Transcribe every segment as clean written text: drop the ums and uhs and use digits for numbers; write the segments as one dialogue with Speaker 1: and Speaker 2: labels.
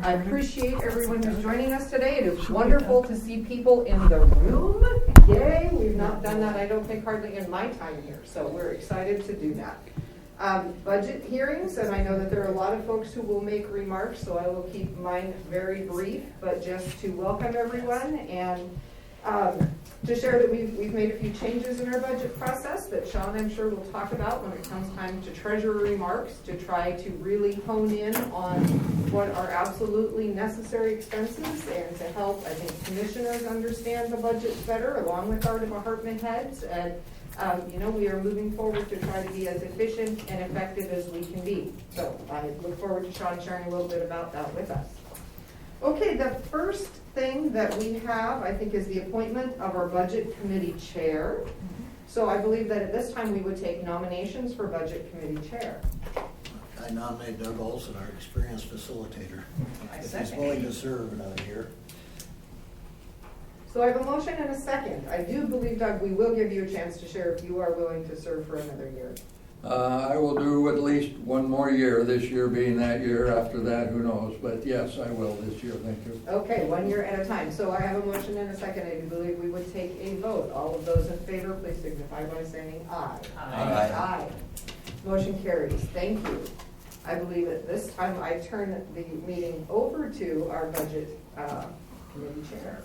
Speaker 1: I appreciate everyone who's joining us today. It is wonderful to see people in the room. Yay, we've not done that, I don't think, hardly in my time here, so we're excited to do that. Budget hearings, and I know that there are a lot of folks who will make remarks, so I will keep mine very brief, but just to welcome everyone and to share that we've made a few changes in our budget process that Sean, I'm sure, will talk about when it comes time to treasurer remarks, to try to really hone in on what are absolutely necessary expenses and to help, I think, commissioners understand the budget better along with our department heads. And we are moving forward to try to be as efficient and effective as we can be. So I look forward to Sean sharing a little bit about that with us. Okay, the first thing that we have, I think, is the appointment of our budget committee chair. So I believe that at this time we would take nominations for budget committee chair.
Speaker 2: I nominate Doug Olson, our experienced facilitator, if he's willing to serve another year.
Speaker 1: So I have a motion and a second. I do believe, Doug, we will give you a chance to share if you are willing to serve for another year.
Speaker 3: I will do at least one more year, this year being that year. After that, who knows? But yes, I will this year. Thank you.
Speaker 1: Okay, 1 year at a time. So I have a motion and a second. I do believe we would take a vote. All of those in favor, please signify by saying aye.
Speaker 2: Aye.
Speaker 1: Aye. Motion carries. Thank you. I believe at this time I turn the meeting over to our budget committee chair.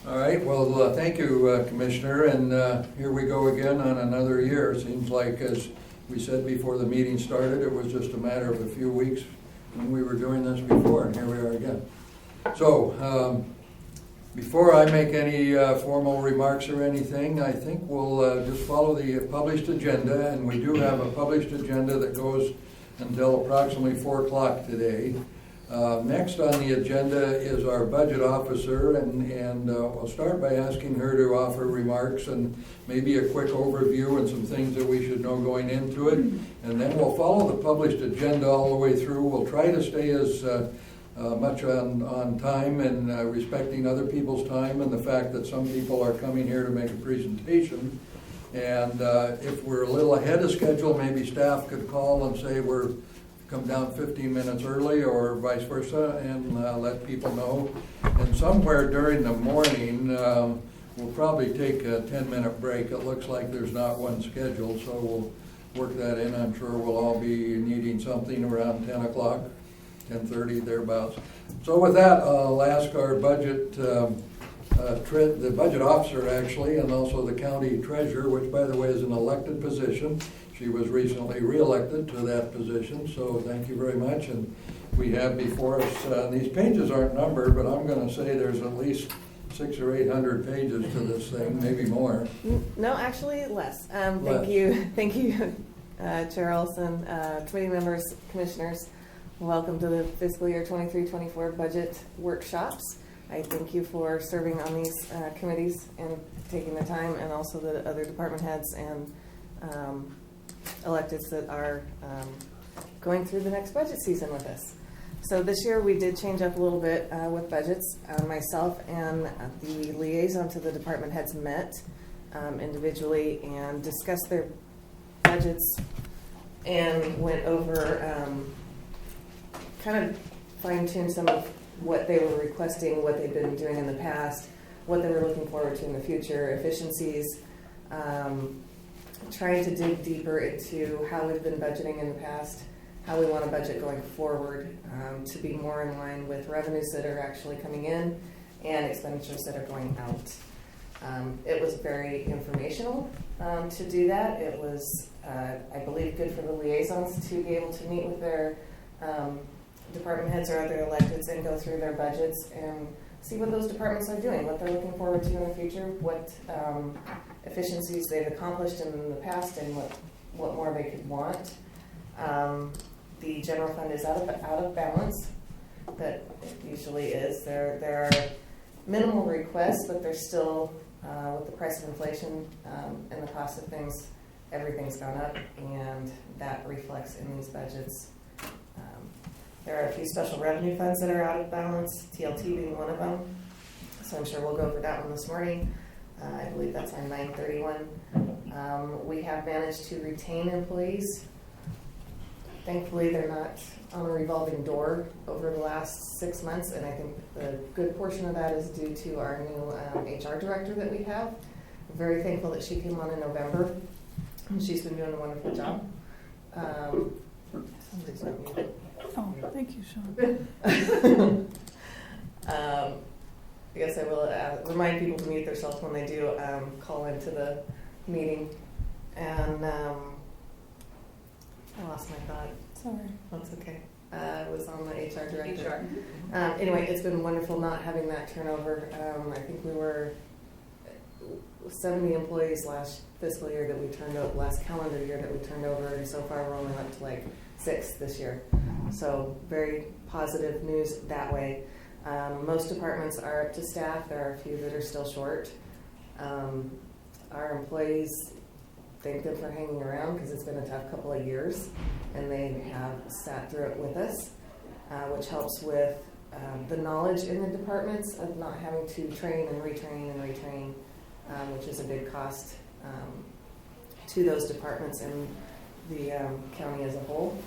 Speaker 3: All right, well, thank you, Commissioner, and here we go again on another year. It seems like, as we said before the meeting started, it was just a matter of a few weeks when we were doing this before, and here we are again. So, before I make any formal remarks or anything, I think we'll just follow the published agenda, and we do have a published agenda that goes until approximately 4 o'clock today. Next on the agenda is our budget officer, and I'll start by asking her to offer remarks and maybe a quick overview and some things that we should know going into it. And then we'll follow the published agenda all the way through. We'll try to stay as much on time and respecting other people's time and the fact that some people are coming here to make a presentation. And if we're a little ahead of schedule, maybe staff could call and say we're come down 15 minutes early or vice versa, and let people know. And somewhere during the morning, we'll probably take a 10-minute break. It looks like there's not one scheduled, so we'll work that in. I'm sure we'll all be needing something around 10 o'clock, 10:30, thereabouts. So with that, I'll ask our budget, the budget officer actually, and also the county treasurer, which by the way is an elected position. She was recently re-elected to that position, so thank you very much. And we have before us, these pages aren't numbered, but I'm going to say there's at least 600 or 800 pages to this thing, maybe more.
Speaker 4: No, actually less. Thank you, Chair Olson, committee members, commissioners. Welcome to the fiscal year 23-24 budget workshops. I thank you for serving on these committees and taking the time, and also the other department heads and electeds that are going through the next budget season with us. So this year we did change up a little bit with budgets. Myself and the liaison to the department heads met individually and discussed their budgets and went over, kind of fine-tuned some of what they were requesting, what they've been doing in the past, what they were looking forward to in the future, efficiencies, trying to dig deeper into how we've been budgeting in the past, how we want to budget going forward, to be more in line with revenues that are actually coming in and expenditures that are going out. It was very informational to do that. It was, I believe, good for the liaisons to be able to meet with their department heads or other electeds and go through their budgets and see what those departments are doing, what they're looking forward to in the future, what efficiencies they've accomplished in the past, and what more they could want. The general fund is out of balance, that it usually is. There are minimal requests, but there's still, with the price of inflation and the cost of things, everything's gone up, and that reflects in these budgets. There are a few special revenue funds that are out of balance, TLT being one of them. So I'm sure we'll go over that one this morning. I believe that's on 931. We have managed to retain employees Thankfully, they're not on a revolving door over the last 6 months, and I think the good portion of that is due to our new HR director that we have. I'm very thankful that she came on in November, and she's been doing a wonderful job. Somebody's not muted.
Speaker 5: Oh, thank you, Sean.
Speaker 4: I guess I will remind people to mute themselves when they do call into the meeting. And I lost my thought.
Speaker 5: Sorry.
Speaker 4: That's okay. I was on the HR director. Anyway, it's been wonderful not having that turnover. I think we were 70 employees last fiscal year that we turned over, last calendar year that we turned over, and so far we're only up to like 6 this year. So very positive news that way. Most departments are up to staff. There are a few that are still short. Our employees, thank them for hanging around because it's been a tough couple of years, and they have sat through it with us, which helps with the knowledge in the departments of not having to train and retrain and retrain, which is a big cost to those departments and the county as a whole.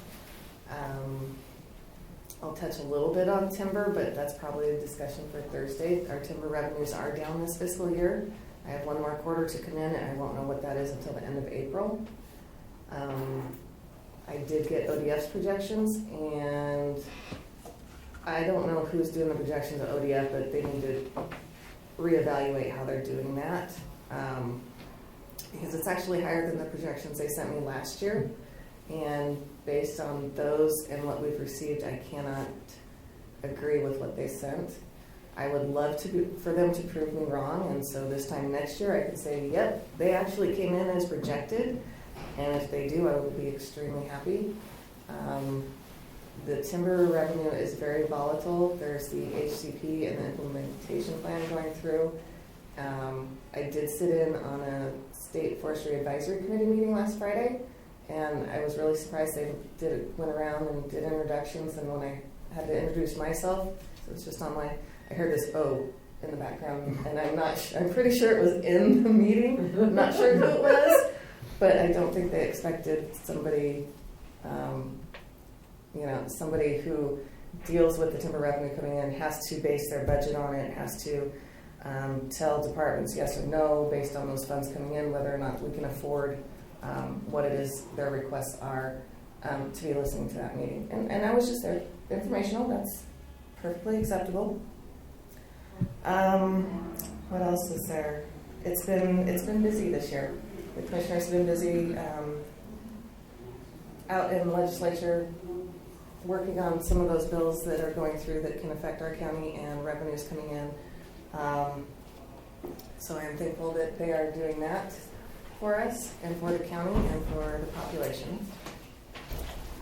Speaker 4: I'll touch a little bit on timber, but that's probably a discussion for Thursday. Our timber revenues are down this fiscal year. I have one more quarter to come in, and I won't know what that is until the end of April. I did get ODF's projections, and I don't know who's doing the projections at ODF, but they need to reevaluate how they're doing that, because it's actually higher than the projections they sent me last year. And based on those and what we've received, I cannot agree with what they sent. I would love for them to prove me wrong, and so this time next year I could say, yep, they actually came in as projected, and if they do, I would be extremely happy. The timber revenue is very volatile. There's the HCP and the implementation plan going through. I did sit in on a state forestry advisory committee meeting last Friday, and I was really surprised they went around and did introductions, and when I had to introduce myself, so it's just on my, I heard this "oh" in the background, and I'm pretty sure it was in the meeting. I'm not sure who it was, but I don't think they expected somebody, somebody who deals with the timber revenue coming in, has to base their budget on it, has to tell departments yes or no based on those funds coming in, whether or not we can afford what it is their requests are, to be listening to that meeting. And I was just there, informational, that's perfectly acceptable. What else is there? It's been busy this year. The commissioners have been busy out in the legislature working on some of those bills that are going through that can affect our county and revenues coming in. So I am thankful that they are doing that for us and for the county and for the population.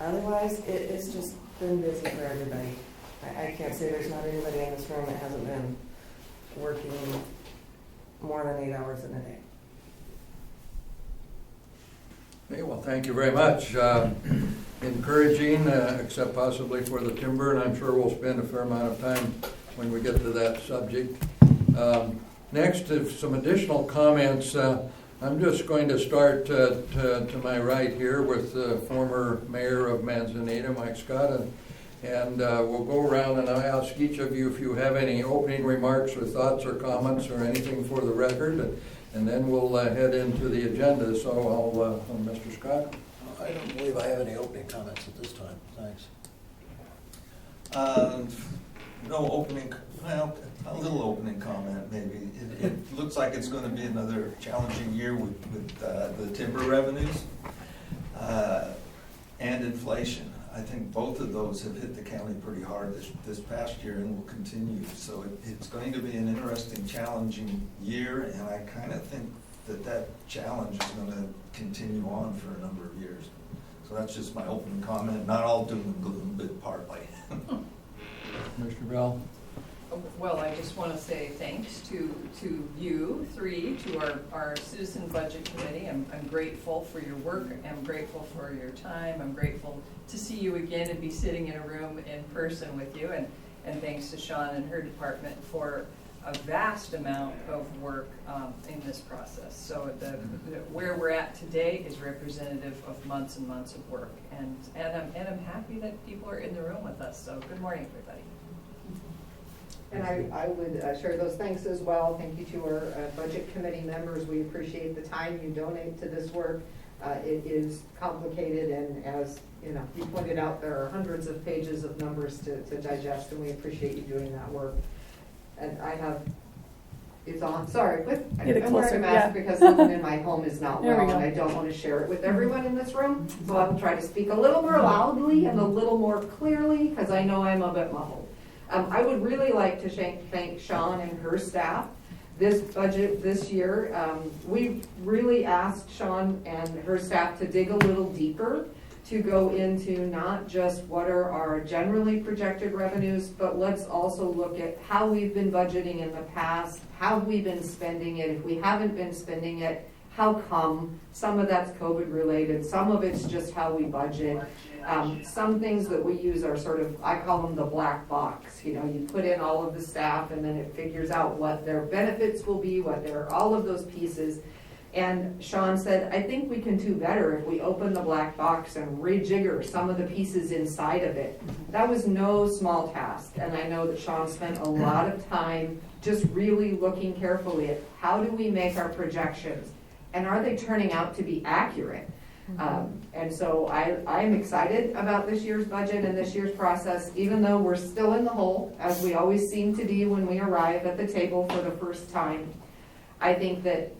Speaker 4: Otherwise, it has just been busy for everybody. I can't say there's not anybody in this room that hasn't been working more than 8 hours in a day.
Speaker 3: Okay, well, thank you very much. Encouraging, except possibly for the timber, and I'm sure we'll spend a fair amount of time when we get to that subject. Next, some additional comments. I'm just going to start to my right here with the former mayor of Manzanita, Mike Scott, and we'll go around and I'll ask each of you if you have any opening remarks or thoughts or comments or anything for the record, and then we'll head into the agenda. So I'll, Mr. Scott.
Speaker 2: I don't believe I have any opening comments at this time. Thanks.
Speaker 6: No opening, well, a little opening comment maybe. It looks like it's going to be another challenging year with the timber revenues and inflation. I think both of those have hit the county pretty hard this past year and will continue. So it's going to be an interesting, challenging year, and I kind of think that challenge is going to continue on for a number of years. So that's just my opening comment. Not all doom and gloom, but partly.
Speaker 3: Mr. Bell.
Speaker 7: Well, I just want to say thanks to you three, to our Citizen Budget Committee. I'm grateful for your work. I'm grateful for your time. I'm grateful to see you again and be sitting in a room in person with you. And thanks to Sean and her department for a vast amount of work in this process. So where we're at today is representative of months and months of work. And I'm happy that people are in the room with us. So good morning, everybody.
Speaker 1: And I would share those thanks as well. Thank you to our budget committee members. We appreciate the time you donate to this work. It is complicated, and as you pointed out, there are hundreds of pages of numbers to digest, and we appreciate you doing that work. And it's on, sorry, I'm wearing a mask because someone in my home is not
Speaker 5: There we
Speaker 1: well,
Speaker 5: go.
Speaker 1: and I don't want to share it with everyone in this room. So I'll try to speak a little more loudly and a little more clearly, because I know I'm a bit muffled. I would really like to thank Sean and her staff. This budget this year, we really asked Sean and her staff to dig a little deeper to go into not just what are our generally projected revenues, but let's also look at how we've been budgeting in the past, how we've been spending it. If we haven't been spending it, how come? Some of that's COVID related, some of it's just how we budget. Some things that we use are sort of, I call them the black box. You put in all of the staff and then it figures out what their benefits will be, all of those pieces. And Sean said, I think we can do better if we open the black box and rejigger some of the pieces inside of it. That was no small task. And I know that Sean spent a lot of time just really looking carefully at how do we make our projections and are they turning out to be accurate? And so I'm excited about this year's budget and this year's process, even though we're still in the hole, as we always seem to be when we arrive at the table for the first time. I think that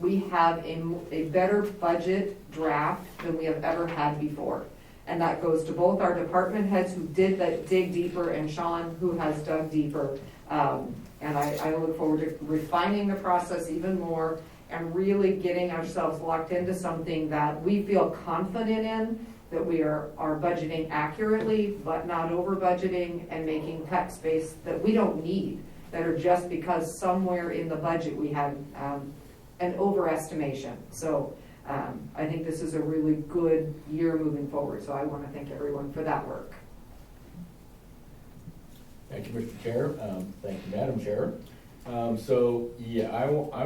Speaker 1: we have a better budget draft than we have ever had before. And that goes to both our department heads who did dig deeper and Sean who has dug deeper. And I look forward to refining the process even more and really getting ourselves locked into something that we feel confident in, that we are budgeting accurately, but not over budgeting and making cut space that we don't need, that are just because somewhere in the budget we had an overestimation. So I think this is a really good year moving forward. So I want to thank everyone for that work.
Speaker 8: Thank you, Mr. Chair. Thank you, Madam Chair. I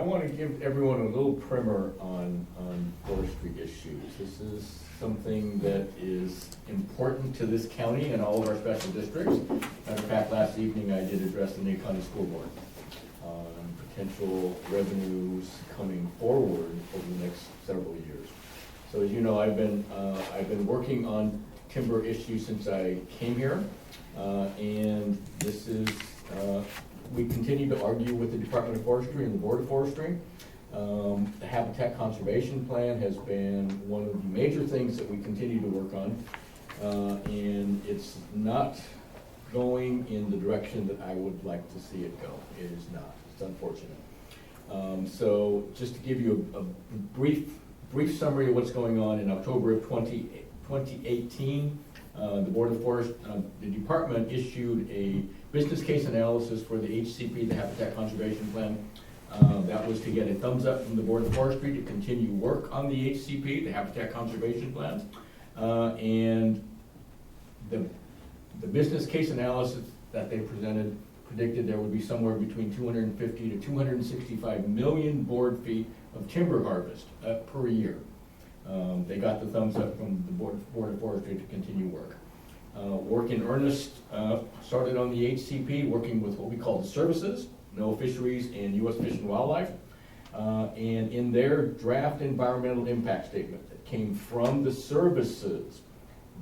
Speaker 8: want to give everyone a little primer on forestry issues. This is something that is important to this county and all of our special districts. Matter of fact, last evening I did address the Nate County School Board on potential revenues coming forward over the next several years. So as you know, I've been working on timber issues since I came here, and this is. We continue to argue with the Department of Forestry and the Board of Forestry. The Habitat Conservation Plan has been one of the major things that we continue to work on, and it's not going in the direction that I would like to see it go. It is not. It's unfortunate. So just to give you a brief summary of what's going on, in October of 2018, the department issued a business case analysis for the HCP, the Habitat Conservation Plan. That was to get a thumbs up from the Board of Forestry to continue work on the HCP, the Habitat Conservation Plan. And the business case analysis that they presented predicted there would be somewhere between 250 to 265 million board feet of timber harvest per year. They got the thumbs up from the Board of Forestry to continue work. Work in earnest started on the HCP, working with what we call the services, NOAA Fisheries and U.S. Fish and Wildlife. And in their draft environmental impact statement that came from the services,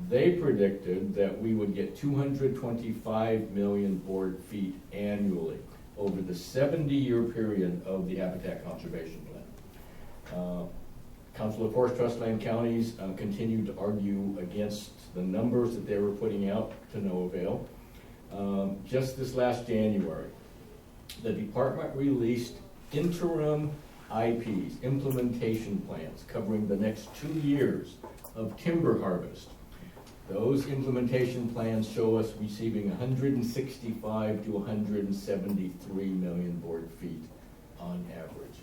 Speaker 8: they predicted that we would get 225 million board feet annually over the 70-year period of the Habitat Conservation Plan. Council of Forest Trust Land Counties continued to argue against the numbers that they were putting out to no avail. Just this last January, the department released interim IPs, implementation plans, covering the next 2 years of timber harvest. Those implementation plans show us receiving 165 to 173 million board feet on average.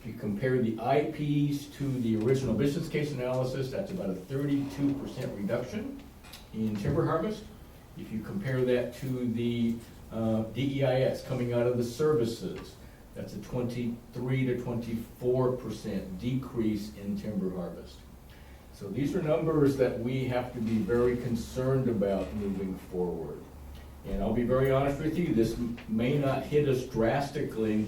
Speaker 8: If you compare the IPs to the original business case analysis, that's about a 32% reduction in timber harvest. If you compare that to the DEIS coming out of the services, that's a 23 to 24% decrease in timber harvest. So these are numbers that we have to be very concerned about moving forward. And I'll be very honest with you, this may not hit us drastically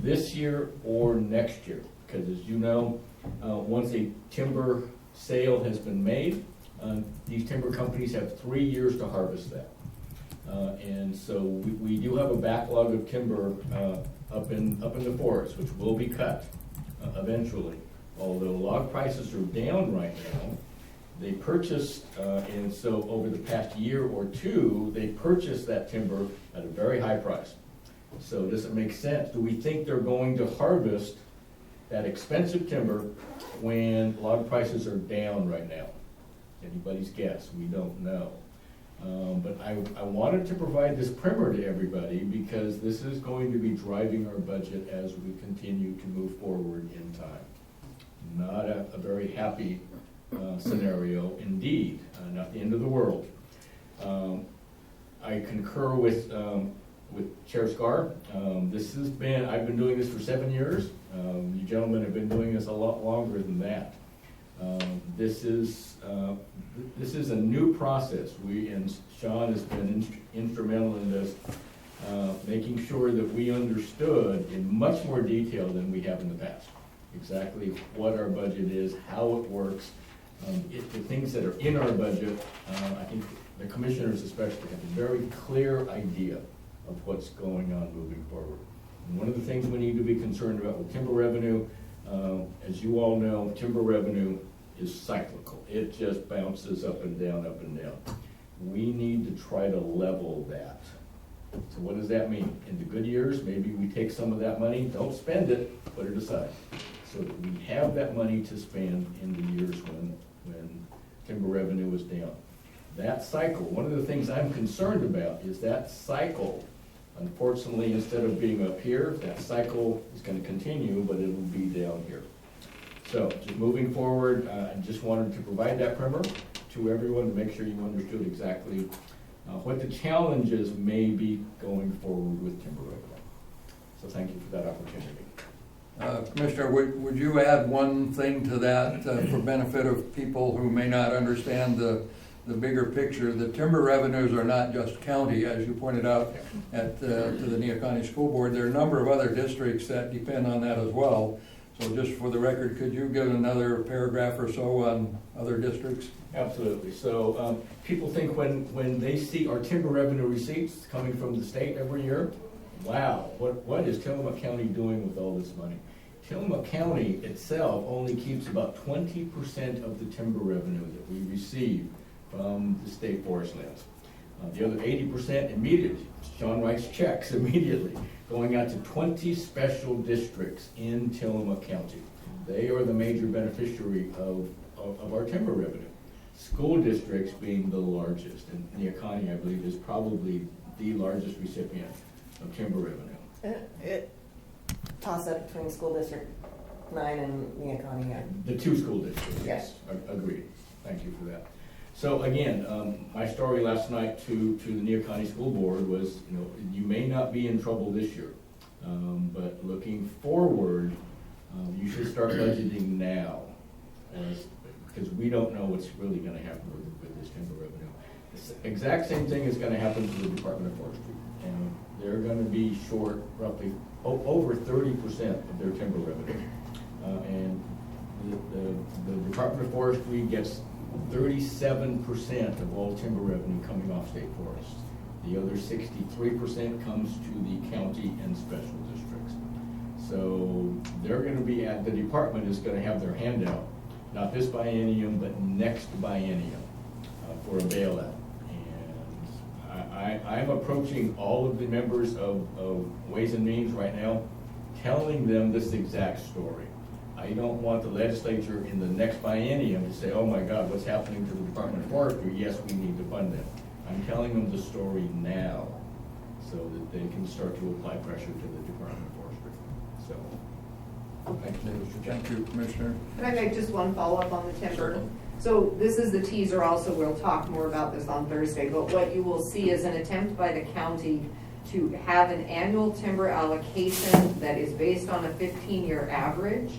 Speaker 8: this year or next year. Because as you know, once a timber sale has been made, these timber companies have 3 years to harvest that. And so we do have a backlog of timber up in the forest, which will be cut eventually. Although log prices are down right now, they purchased, and so over the past year or two, they purchased that timber at a very high price. So does it make sense? Do we think they're going to harvest that expensive timber when log prices are down right now? Anybody's guess, we don't know. But I wanted to provide this primer to everybody because this is going to be driving our budget as we continue to move forward in time. Not a very happy scenario indeed, not the end of the world. I concur with Chair Scar. I've been doing this for 7 years. You gentlemen have been doing this a lot longer than that. This is a new process. And Sean has been instrumental in this, making sure that we understood in much more detail than we have in the past exactly what our budget is, how it works, the things that are in our budget. I think the commissioners especially have a very clear idea of what's going on moving forward. And one of the things we need to be concerned about with timber revenue, as you all know, timber revenue is cyclical. It just bounces up and down, up and down. We need to try to level that. So what does that mean? In the good years, maybe we take some of that money, don't spend it, put it aside, so that we have that money to spend in the years when timber revenue is down. That cycle, one of the things I'm concerned about is that cycle, unfortunately, instead of being up here, that cycle is going to continue, but it will be down here. So just moving forward, I just wanted to provide that primer to everyone to make sure you understood exactly what the challenges may be going forward with timber revenue. So thank you for that opportunity.
Speaker 3: Commissioner, would you add one thing to that for benefit of people who may not understand the bigger picture? The timber revenues are not just county, as you pointed out to the Neoconi School Board. There are a number of other districts that depend on that as well. So just for the record, could you give another paragraph or so on other districts?
Speaker 8: Absolutely. So people think when they see our timber revenue receipts coming from the state every year, wow, what is Tillamook County doing with all this money? Tillamook County itself only keeps about 20% of the timber revenue that we receive from the state forest lands. The other 80% immediately, Sean writes checks immediately, going out to 20 special districts in Tillamook County. They are the major beneficiary of our timber revenue. School districts being the largest, and Neoconi, I believe, is probably the largest recipient of timber revenue.
Speaker 4: It toss up between School District 9 and Neoconi, yeah.
Speaker 8: The two school districts,
Speaker 4: Yes.
Speaker 8: Agreed. Thank you for that. So again, my story last night to the Neoconi School Board was, you may not be in trouble this year, but looking forward, you should start budgeting now, because we don't know what's really going to happen with this timber revenue. The exact same thing is going to happen to the Department of Forestry, and they're going to be short roughly over 30% of their timber revenue, and the Department of Forestry gets 37% of all timber revenue coming off state forests. The other 63% comes to the county and special districts. So they're going to be the department is going to have their hand out, not this biennium, but next biennium for a bailout. And I'm approaching all of the members of Ways and Means right now, telling them this exact story. I don't want the legislature in the next biennium to say, oh my God, what's happening to the Department of Forestry? Yes, we need to fund them. I'm telling them the story now so that they can start to apply pressure to the Department of Forestry. So, thank you, Mr. Chairman.
Speaker 3: Thank you, Commissioner.
Speaker 1: Can I make just one follow-up on the timber? So this is the teaser also, we'll talk more about this on Thursday, but what you will see is an attempt by the county to have an annual timber allocation that is based on a 15-year average,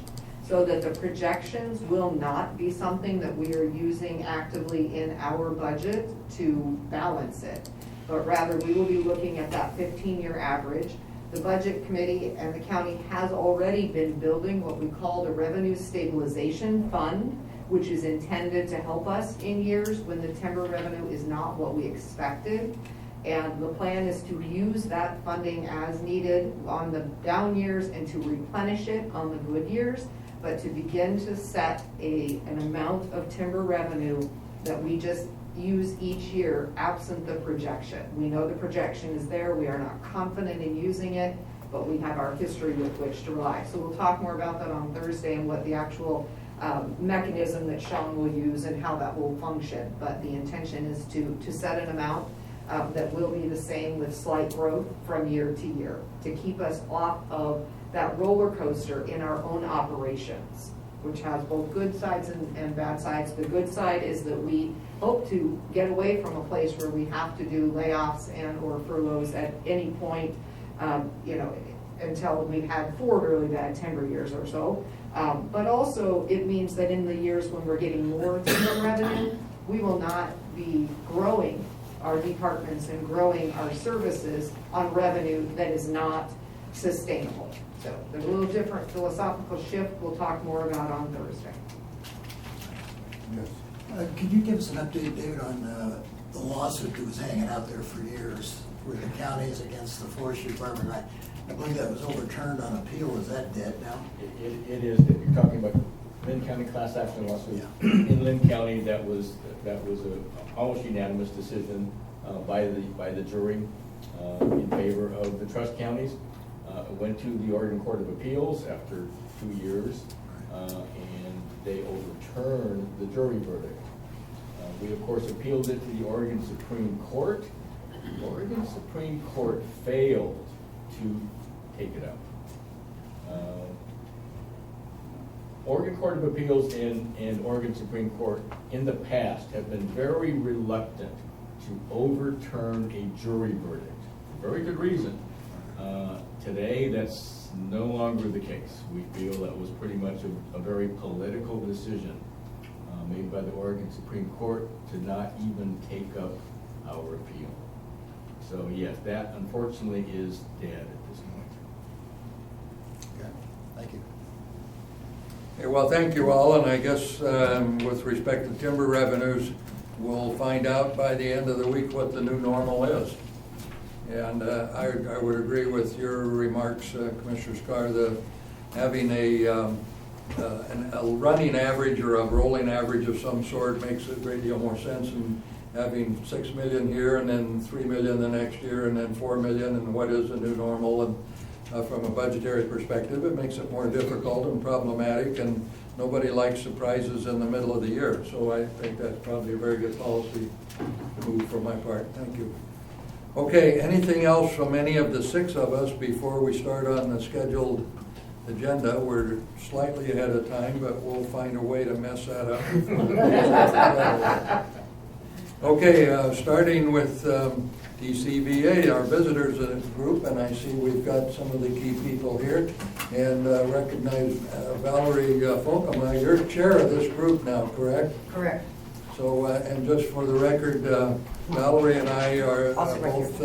Speaker 1: so that the projections will not be something that we are using actively in our budget to balance it, but rather we will be looking at that 15-year average. The Budget Committee and the county has already been building what we call the Revenue Stabilization Fund, which is intended to help us in years when the timber revenue is not what we expected. And the plan is to use that funding as needed on the down years and to replenish it on the good years, but to begin to set an amount of timber revenue that we just use each year absent the projection. We know the projection is there, we are not confident in using it, but we have our history with which to rely. So we'll talk more about that on Thursday and what the actual mechanism that Sean will use and how that will function. But the intention is to set an amount that will be the same with slight growth from year to year, to keep us off of that roller coaster in our own operations, which has both good sides and bad sides. The good side is that we hope to get away from a place where we have to do layoffs and or furloughs at any point, until we've had 4 really bad timber years or so. But also it means that in the years when we're getting more timber revenue, we will not be growing our departments and growing our services on revenue that is not sustainable. So there's a little different philosophical shift we'll talk more about on Thursday.
Speaker 3: Yes.
Speaker 2: Could you give us an update, David, on the lawsuit that was hanging out there for years with the counties against the forestry department? I believe that was overturned on appeal. Is that dead now?
Speaker 8: It is, if you're talking about Lynn County class action lawsuit.
Speaker 2: Yeah.
Speaker 8: In Lynn County, that was a almost unanimous decision by the jury in favor of the trust counties. It went to the Oregon Court of Appeals after 2 years, and they overturned the jury verdict. We, of course, appealed it to the Oregon Supreme Court. The Oregon Supreme Court failed to take it up. Oregon Court of Appeals and Oregon Supreme Court in the past have been very reluctant to overturn a jury verdict. Very good reason. Today, that's no longer the case. We feel that was pretty much a very political decision made by the Oregon Supreme Court to not even take up our appeal. So yes, that unfortunately is dead at this point.
Speaker 2: Okay, thank you.
Speaker 3: Okay, well, thank you all, and I guess with respect to timber revenues, we'll find out by the end of the week what the new normal is. And I would agree with your remarks, Commissioner Scar, that having a running average or a rolling average of some sort makes a great deal more sense than having 6 million here and then 3 million the next year and then 4 million and what is the new normal. And from a budgetary perspective, it makes it more difficult and problematic, and nobody likes surprises in the middle of the year. So I think that's probably a very good policy move for my part. Thank you. Okay, anything else from any of the 6 of us before we start on the scheduled agenda? We're slightly ahead of time, but we'll find a way to mess that up. Okay, starting with DCVA, our visitors group, and I see we've got some of the key people here, and recognize Valerie Folkema. You're chair of this group now, correct?
Speaker 4: Correct.
Speaker 3: So, and just for the record, Valerie and I are both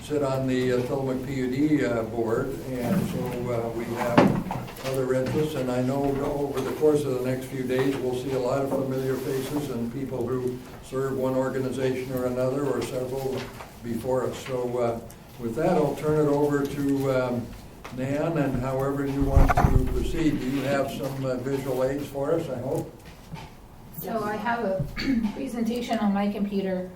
Speaker 3: sit on the Tillamook PUD board, and so we have other interests, and I know over the course of the next few days, we'll see a lot of familiar faces and people who serve one organization or another or several before us. So with that, I'll turn it over to Nan, and however you want to proceed. Do you have some visual aids for us, I hope?
Speaker 5: So I have a presentation on my computer,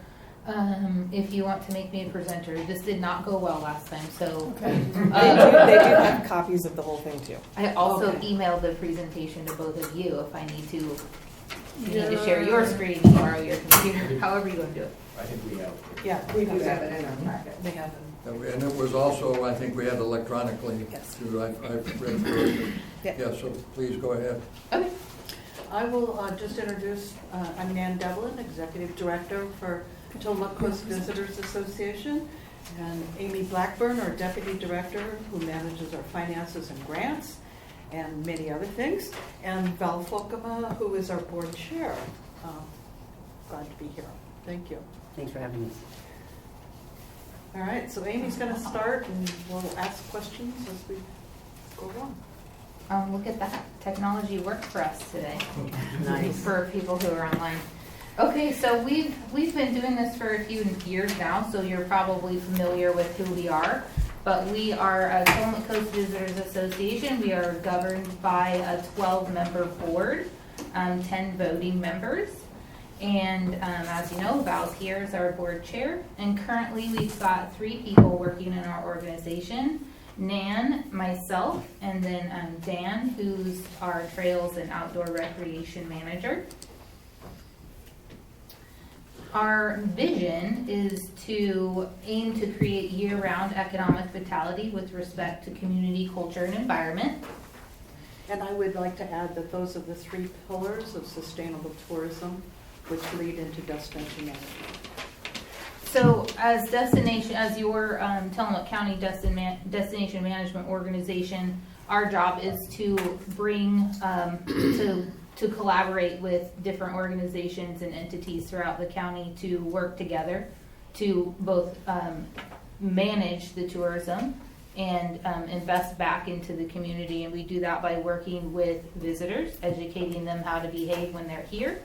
Speaker 5: if you want to make me a presenter. This did not go well last time, so.
Speaker 4: Okay. They do have copies of the whole thing too.
Speaker 5: I also
Speaker 4: Okay.
Speaker 5: emailed the presentation to both of you if I need to, you need to share your screen and borrow your computer, however you want to do it.
Speaker 8: I think we have.
Speaker 4: Yeah,
Speaker 1: We do have it in our packet.
Speaker 4: They have them.
Speaker 3: And it was also, I think we had electronically
Speaker 4: Yes.
Speaker 3: too. I've read through it.
Speaker 4: Yeah.
Speaker 3: Yeah, so please go ahead.
Speaker 5: Okay.
Speaker 9: I will just introduce, I'm Nan Devlin, Executive Director for Tillamook Coast Visitors Association, and Amy Blackburn, our Deputy Director, who manages our finances and grants, and many other things, and Val Folkema, who is our Board Chair. Glad to be here. Thank you.
Speaker 10: Thanks for having us.
Speaker 9: All right, so Amy's going to start, and we'll ask questions as we go along.
Speaker 5: Look at that. Technology worked for us today.
Speaker 10: Nice.
Speaker 5: For people who are online. Okay, so we've been doing this for a few years now, so you're probably familiar with who we are. But we are a Tillamook Coast Visitors Association. We are governed by a 12-member board, 10 voting members. And as you know, Val's here as our board chair. And currently we've got 3 people working in our organization. Nan, myself, and then Dan, who's our Trails and Outdoor Recreation Manager. Our vision is to aim to create year-round economic vitality with respect to community, culture, and environment.
Speaker 9: And I would like to add that those are the 3 pillars of sustainable tourism, which lead into destination management.
Speaker 5: So as your Tillamook County Destination Management Organization, our job is to bring, to collaborate with different organizations and entities throughout the county to work together to both manage the tourism and invest back into the community. And we do that by working with visitors, educating them how to behave when they're here,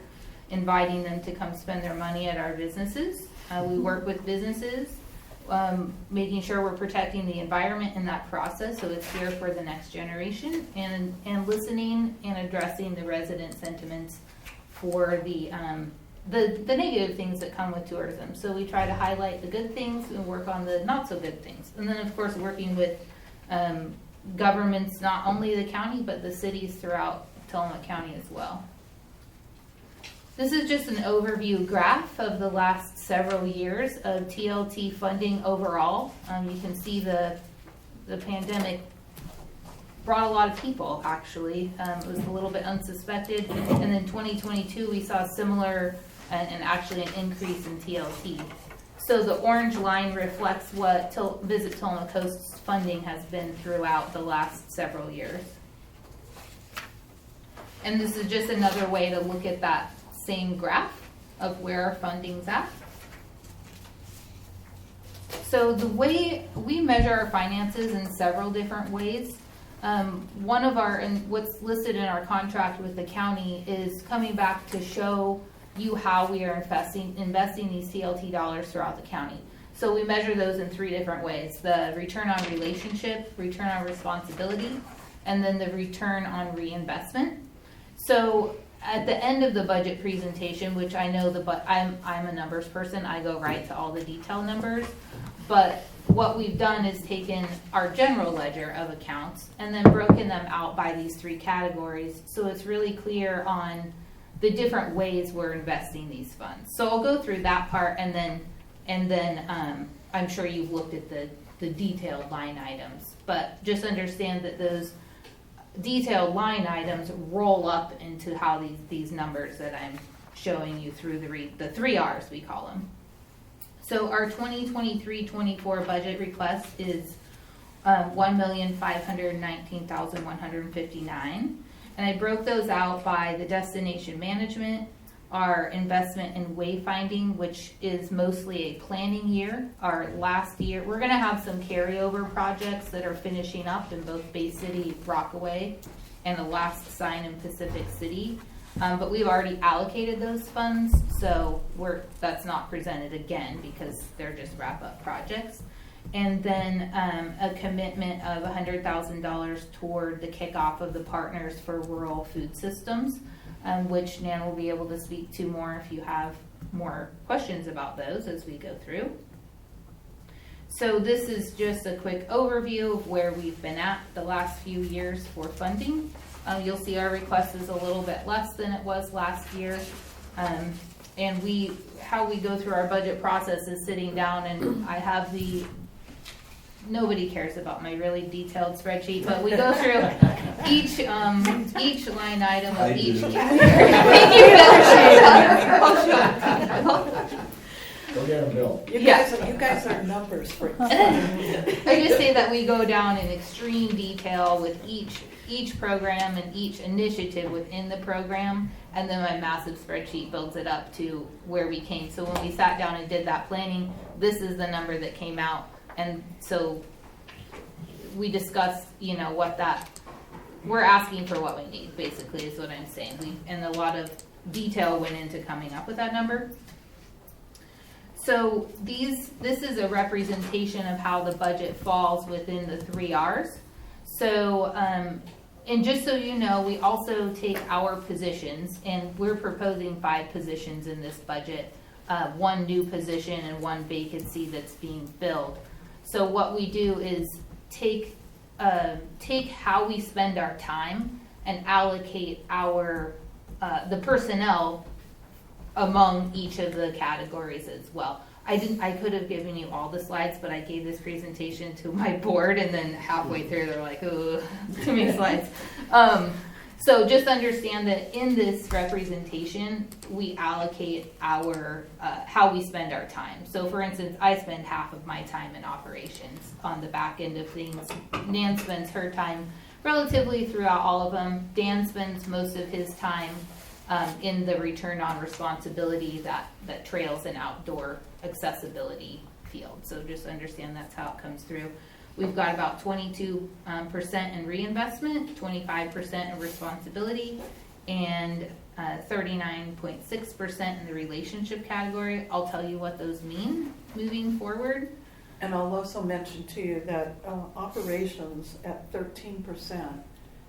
Speaker 5: inviting them to come spend their money at our businesses. We work with businesses, making sure we're protecting the environment in that process so it's here for the next generation, and listening and addressing the resident sentiments for the negative things that come with tourism. So we try to highlight the good things and work on the not so good things. And then of course working with governments, not only the county, but the cities throughout Tillamook County as well. This is just an overview graph of the last several years of TLT funding overall. You can see the pandemic brought a lot of people, actually. It was a little bit unsuspected. And then 2022, we saw similar and actually an increase in TLT. So the orange line reflects what Visit Tillamook Coast's funding has been throughout the last several years. And this is just another way to look at that same graph of where our funding's at. So the way we measure our finances in several different ways. One of and what's listed in our contract with the county is coming back to show you how we are investing these TLT dollars throughout the county. So we measure those in 3 different ways: the return on relationship, return on responsibility, and then the return on reinvestment. So at the end of the budget presentation, which I know I'm a numbers person, I go right to all the detail numbers, but what we've done is taken our general ledger of accounts and then broken them out by these 3 categories, so it's really clear on the different ways we're investing these funds. So I'll go through that part, and then I'm sure you've looked at the detailed line items, but just understand that those detailed line items roll up into how these numbers that I'm showing you through the 3 R's, we call them. So our 2023-24 budget request is $1,519,159, and I broke those out by the destination management, our investment in wayfinding, which is mostly a planning year. Our last year, we're going to have some carryover projects that are finishing up in both Bay City, Rockaway, and the last sign in Pacific City. But we've already allocated those funds, so that's not presented again because they're just wrap-up projects. And then a commitment of $100,000 toward the kickoff of the Partners for Rural Food Systems, which Nan will be able to speak to more if you have more questions about those as we go through. So this is just a quick overview of where we've been at the last few years for funding. You'll see our request is a little bit less than it was last year. And how we go through our budget process is sitting down, and I have nobody cares about my really detailed spreadsheet, but we go through each line item of
Speaker 6: I
Speaker 5: each
Speaker 6: do.
Speaker 5: category.
Speaker 8: Go get him, Bill.
Speaker 9: You
Speaker 5: Yeah.
Speaker 9: guys are numbers freaks.
Speaker 5: I just say that we go down in extreme detail with each program and each initiative within the program, and then my massive spreadsheet builds it up to where we came. So when we sat down and did that planning, this is the number that came out, and so we discussed, what that, we're asking for what we need, basically, is what I'm saying. And a lot of detail went into coming up with that number. So this is a representation of how the budget falls within the 3 Rs. So, and just so you know, we also take our positions, and we're proposing 5 positions in this budget, 1 new position and 1 vacancy that's being filled. So what we do is take how we spend our time and allocate the personnel among each of the categories as well. I could have given you all the slides, but I gave this presentation to my board, and then halfway through they're like, "Oh, too many slides." So just understand that in this representation, we allocate our how we spend our time. So for instance, I spend half of my time in operations on the back end of things. Nan spends her time relatively throughout all of them. Dan spends most of his time in the return on responsibility that trails and outdoor accessibility field. So just understand that's how it comes through. We've got about 22% in reinvestment, 25% in responsibility, and 39.6% in the relationship category. I'll tell you what those mean moving forward.
Speaker 9: And I'll also mention to you that operations at 13%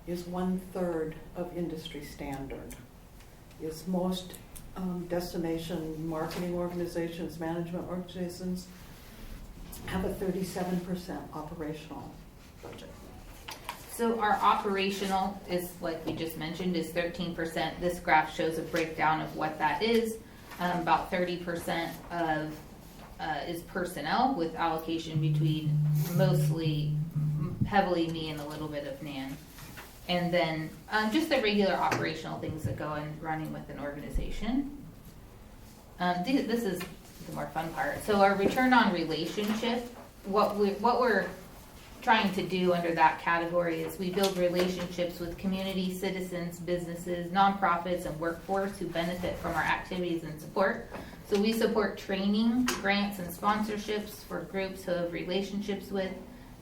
Speaker 9: is 1/3 of industry standard. Is most destination marketing organizations, management organizations have a 37% operational budget.
Speaker 5: So our operational is, like we just mentioned, is 13%. This graph shows a breakdown of what that is. About 30% of is personnel, with allocation between mostly heavily me and a little bit of Nan. And then just the regular operational things that go in running with an organization. This is the more fun part. So our return on relationship, what we're trying to do under that category is we build relationships with community, citizens, businesses, nonprofits, and workforce who benefit from our activities and support. So we support training, grants, and sponsorships for groups who have relationships with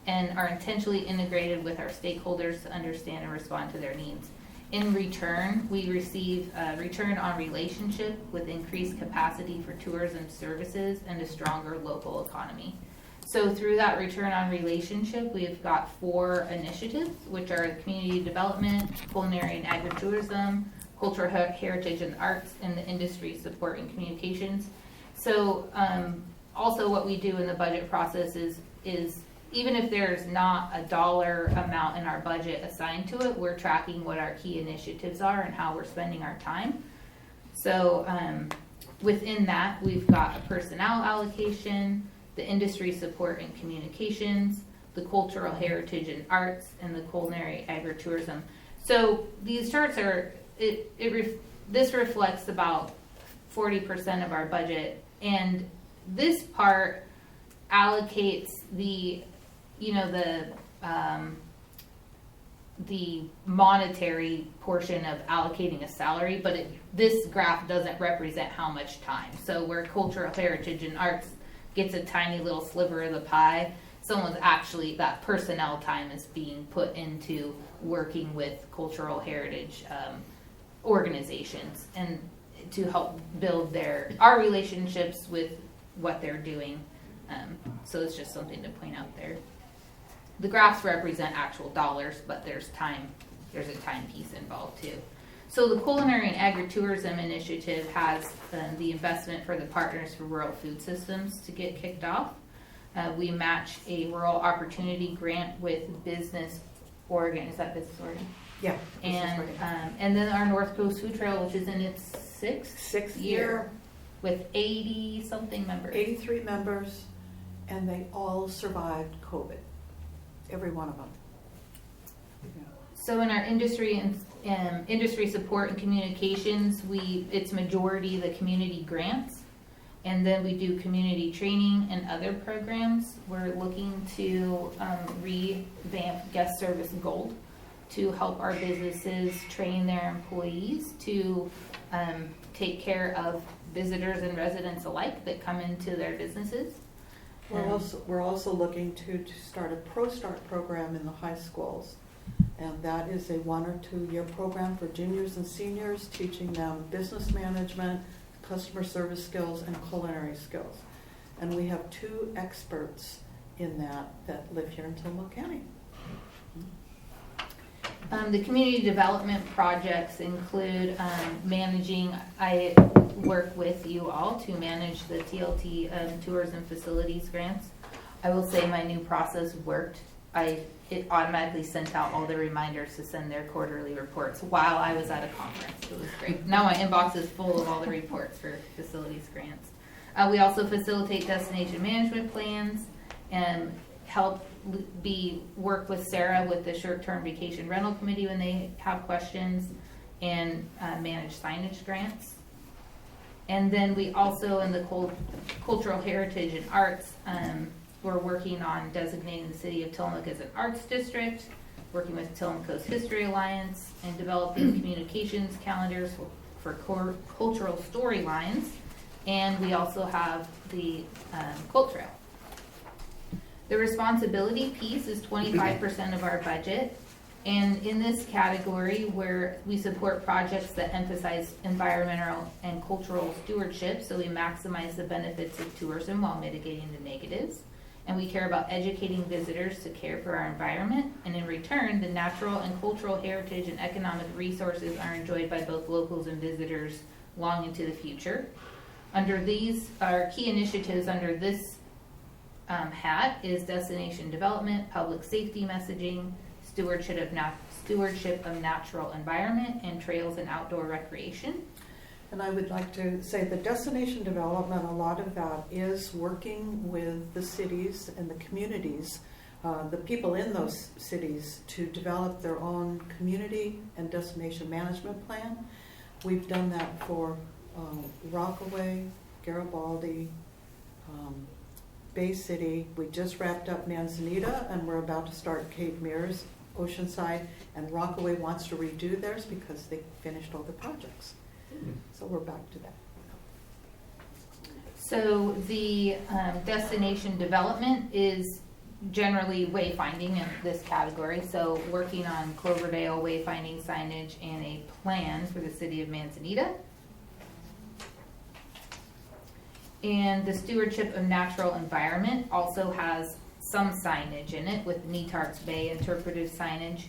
Speaker 5: and are intentionally integrated with our stakeholders to understand and respond to their needs. In return, we receive a return on relationship with increased capacity for tourism services and a stronger local economy. So through that return on relationship, we've got 4 initiatives, which are community development, culinary and agritourism, cultural heritage and arts, and the industry support and communications. So also what we do in the budget process is even if there's not a dollar amount in our budget assigned to it, we're tracking what our key initiatives are and how we're spending our time. So within that, we've got a personnel allocation, the industry support and communications, the cultural heritage and arts, and the culinary agritourism. So these charts are, this reflects about 40% of our budget, and this part allocates the monetary portion of allocating a salary, but this graph doesn't represent how much time. So where cultural heritage and arts gets a tiny little sliver of the pie, that personnel time is being put into working with cultural heritage organizations and to help build our relationships with what they're doing. So it's just something to point out there. The graphs represent actual dollars, but there's a time piece involved too. So the Culinary and Agritourism Initiative has the investment for the Partners for Rural Food Systems to get kicked off. We match a rural opportunity grant with Business Oregon. Is that Business Oregon?
Speaker 9: Yeah.
Speaker 5: And then our North Coast Food Trail, which is in its sixth year with 80-something members.
Speaker 9: 83 members, and they all survived COVID, every one of them.
Speaker 5: So in our industry and industry support and communications, it's majority the community grants. And then we do community training and other programs. We're looking to revamp Guest Service Gold to help our businesses train their employees to take care of visitors and residents alike that come into their businesses.
Speaker 9: We're also looking to start a Pro Start program in the high schools. And that is a 1 or 2 year program for juniors and seniors, teaching them business management, customer service skills, and culinary skills. And we have 2 experts in that live here in Tillamook County.
Speaker 5: The community development projects include managing, I work with you all to manage the TLT tours and facilities grants. I will say my new process worked. It automatically sent out all the reminders to send their quarterly reports while I was at a conference. It was great. Now my inbox is full of all the reports for facilities grants. We also facilitate destination management plans and help work with Sarah with the short-term vacation rental committee when they have questions, and manage signage grants. And then we also, in the cultural heritage and arts, we're working on designating the city of Tillamook as an arts district, working with Tillamook Coast History Alliance, and developing communications calendars for cultural storylines. And we also have the Quilt Trail. The responsibility piece is 25% of our budget. And in this category, where we support projects that emphasize environmental and cultural stewardship, so we maximize the benefits of tourism while mitigating the negatives. And we care about educating visitors to care for our environment. And in return, the natural and cultural heritage and economic resources are enjoyed by both locals and visitors long into the future. Under these, our key initiatives under this hat is destination development, public safety messaging, stewardship of natural environment, and trails and outdoor recreation.
Speaker 9: And I would like to say the destination development, a lot of that is working with the cities and the communities, the people in those cities, to develop their own community and destination management plan. We've done that for Rockaway, Garibaldi, Bay City. We just wrapped up Manzanita, and we're about to start Cape Mears, Oceanside, and Rockaway wants to redo theirs because they finished all the projects. So we're back to that.
Speaker 5: So the destination development is generally wayfinding in this category. So working on Cloverdale wayfinding signage and a plan for the city of Manzanita. And the stewardship of natural environment also has some signage in it with Netarts Bay interpretive signage.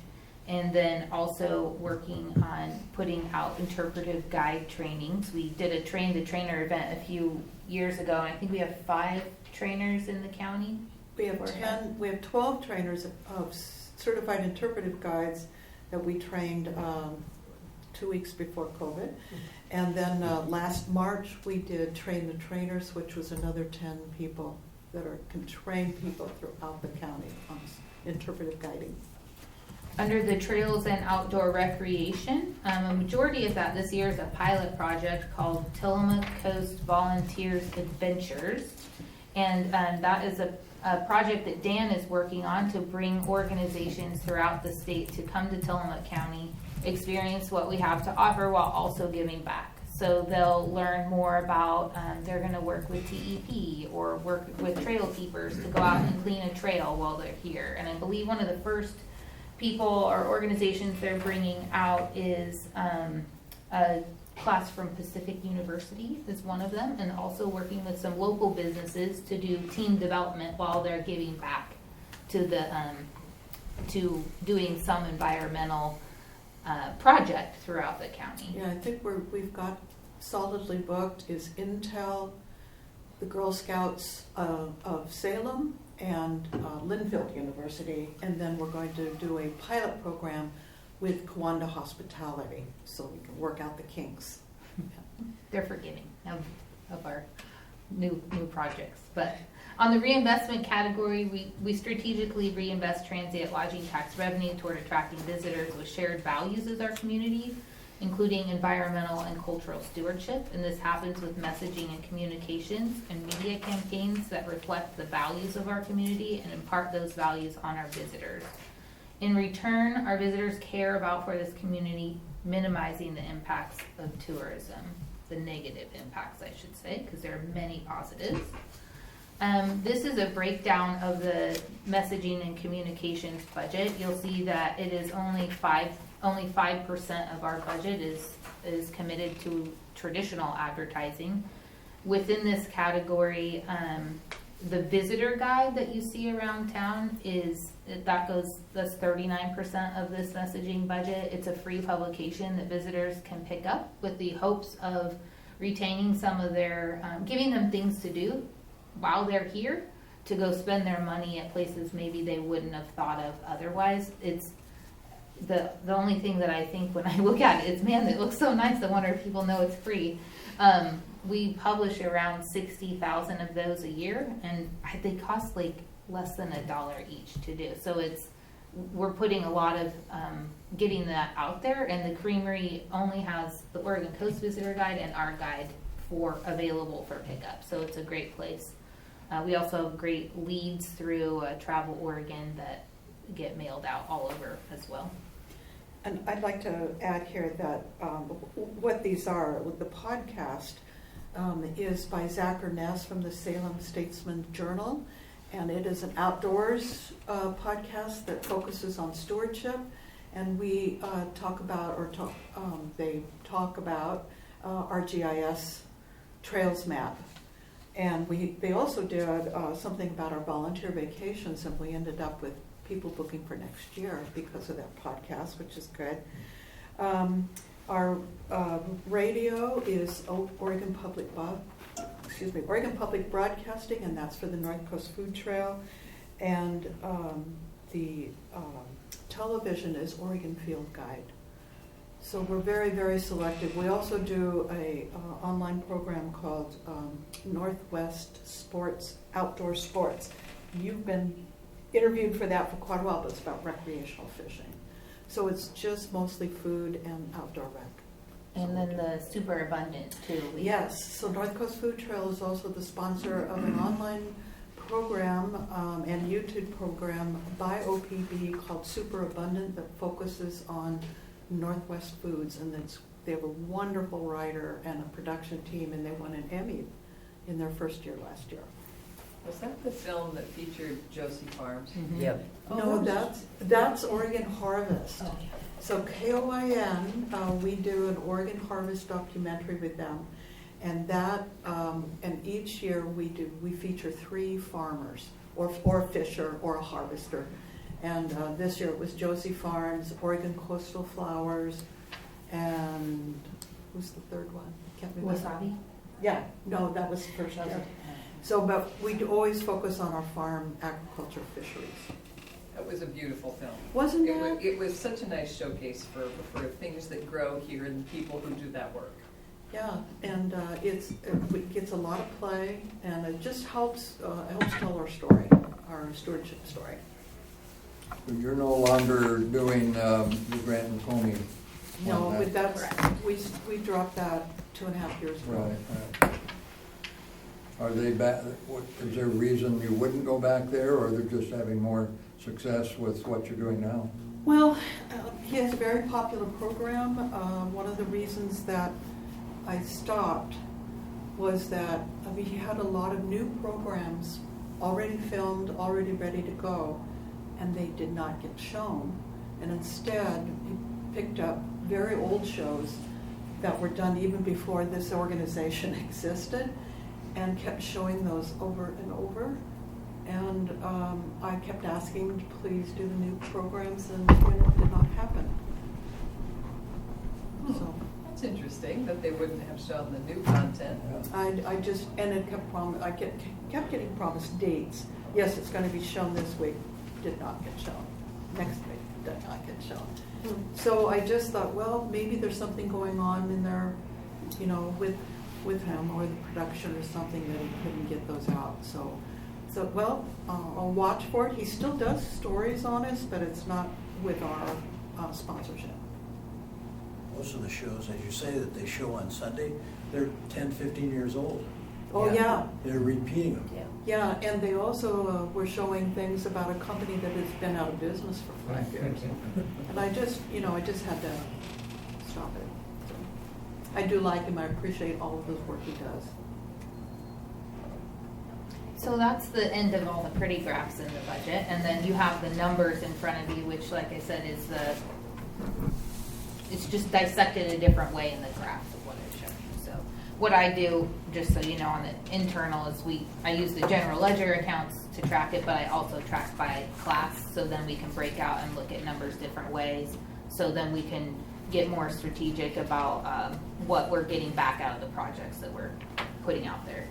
Speaker 5: And then also working on putting out interpretive guide trainings. We did a train the trainer event a few years ago, and I think we have 5 trainers in the county.
Speaker 9: We have 12 trainers of certified interpretive guides that we trained 2 weeks before COVID. And then last March, we did Train the Trainers, which was another 10 people that can train people throughout the county on interpretive guiding.
Speaker 5: Under the trails and outdoor recreation, a majority of that this year is a pilot project called Tillamook Coast Volunteers Adventures. And that is a project that Dan is working on to bring organizations throughout the state to come to Tillamook County, experience what we have to offer while also giving back. So they'll learn more about, they're going to work with TEP or work with trail keepers to go out and clean a trail while they're here. And I believe one of the first people or organizations they're bringing out is a class from Pacific University is one of them, and also working with some local businesses to do team development while they're giving back to the to doing some environmental project throughout the county.
Speaker 9: Yeah, I think we've got solidly booked is Intel, the Girl Scouts of Salem, and Linfield University, and then we're going to do a pilot program with Kiwanda Hospitality, so we can work out the kinks.
Speaker 5: They're forgiving of our new projects, but On the reinvestment category, we strategically reinvest transient lodging tax revenue toward attracting visitors with shared values as our community, including environmental and cultural stewardship. And this happens with messaging and communications and media campaigns that reflect the values of our community and impart those values on our visitors. In return, our visitors care about for this community minimizing the impacts of tourism, the negative impacts, I should say, because there are many positives. This is a breakdown of the messaging and communications budget. You'll see that it is only 5% of our budget is committed to traditional advertising. Within this category, the visitor guide that you see around town that's 39% of this messaging budget. It's a free publication that visitors can pick up with the hopes of retaining some of their, giving them things to do while they're here to go spend their money at places maybe they wouldn't have thought of otherwise. It's the only thing that I think when I look at it is, man, it looks so nice. I wonder if people know it's free. We publish around 60,000 of those a year, and they cost like less than $1 each to do. So we're putting a lot of getting that out there, and the Creamery only has the Oregon Coast Visitor Guide and our guide available for pickup. So it's a great place. We also have great leads through Travel Oregon that get mailed out all over as well.
Speaker 9: And I'd like to add here that what these are, with the podcast, is by Zach Ernest from the Salem Statesman Journal, and it is an outdoors podcast that focuses on stewardship, and we talk about our GIS Trails map, and they also did something about our volunteer vacations, and we ended up with people booking for next year because of that podcast, which is good. Our radio is Oregon Public Broadcasting, and that's for the North Coast Food Trail. And the television is Oregon Field Guide. So we're very, very selective. We also do a online program called Northwest Sports, Outdoor Sports. You've been interviewed for that for quite a while, but it's about recreational fishing. So it's just mostly food and outdoor rec.
Speaker 5: And then the Super Abundant too.
Speaker 9: Yes, so North Coast Food Trail is also the sponsor of an online program and YouTube program by OPB called Super Abundant that focuses on Northwest foods, and they have a wonderful writer and a production team, and they won an Emmy in their first year last year.
Speaker 7: Was that the film that featured Josie Farms?
Speaker 5: Mm-hmm.
Speaker 10: Yep.
Speaker 9: No, that's Oregon Harvest.
Speaker 5: Oh, yeah.
Speaker 9: So KOIN, we do an Oregon Harvest documentary with them, and and each year we feature 3 farmers or a fisher or a harvester. And this year it was Josie Farms, Oregon Coastal Flowers, and who's the third one? Can't remember.
Speaker 5: Wasabi?
Speaker 9: Yeah, no, that was first year. So, but we always focus on our farm agriculture fisheries.
Speaker 7: It was a beautiful film.
Speaker 9: Wasn't
Speaker 7: It
Speaker 9: that?
Speaker 7: was, it was such a nice showcase for things that grow here and the people who do that work.
Speaker 9: Yeah, and it gets a lot of play, and it just helps tell our story, our stewardship story.
Speaker 3: So you're no longer doing the Grant and Coney
Speaker 9: No,
Speaker 3: one,
Speaker 9: but
Speaker 3: that-
Speaker 9: that's, we dropped that 2.5 years ago.
Speaker 3: Right. Are they back, is there a reason you wouldn't go back there, or they're just having more success with what you're doing now?
Speaker 9: Well, he has a very popular program. One of the reasons that I stopped was that he had a lot of new programs already filmed, already ready to go, and they did not get shown. And instead, he picked up very old shows that were done even before this organization existed, and kept showing those over and over. And I kept asking him to please do the new programs, and it did not happen. So
Speaker 7: That's interesting that they wouldn't have shown the new content.
Speaker 9: I just, and it kept kept getting promised dates. Yes, it's going to be shown this week. Did not get shown. Next week, did not get shown. So I just thought, well, maybe there's something going on in there, with him or the production or something that he couldn't get those out. So So, well, I'll watch for it. He still does stories on us, but it's not with our sponsorship.
Speaker 2: Most of the shows, as you say, that they show on Sunday, they're 10, 15 years old.
Speaker 9: Oh, yeah.
Speaker 2: They're repeating them.
Speaker 9: Yeah, and they also were showing things about a company that has been out of business for 5 years. And I just had to stop it. So, I do like him. I appreciate all of the work he does.
Speaker 5: So that's the end of all the pretty graphs in the budget, and then you have the numbers in front of you, which, like I said, is it's just dissected a different way in the graph of what it shows you. So what I do, just so you know, on the internal is I use the general ledger accounts to track it, but I also track by class, so then we can break out and look at numbers different ways. So then we can get more strategic about what we're getting back out of the projects that we're putting out there.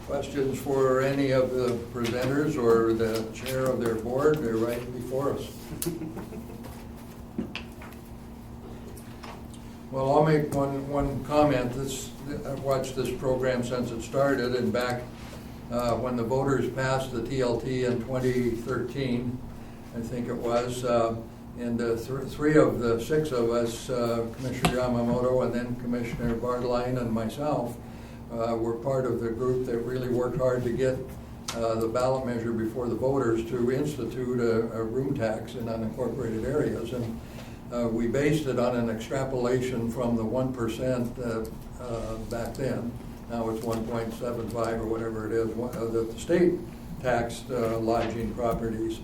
Speaker 3: Questions for any of the presenters or the chair of their board? They're right before us. Well, I'll make one comment. I've watched this program since it started, and back when the voters passed the TLT in 2013, I think it was, and three of the six of us, Commissioner Yamamoto and then Commissioner Bardline and myself, were part of the group that really worked hard to get the ballot measure before the voters to institute a room tax in unincorporated areas. And we based it on an extrapolation from the 1% back then. Now it's 1.75 or whatever it is, that the state taxed lodging properties.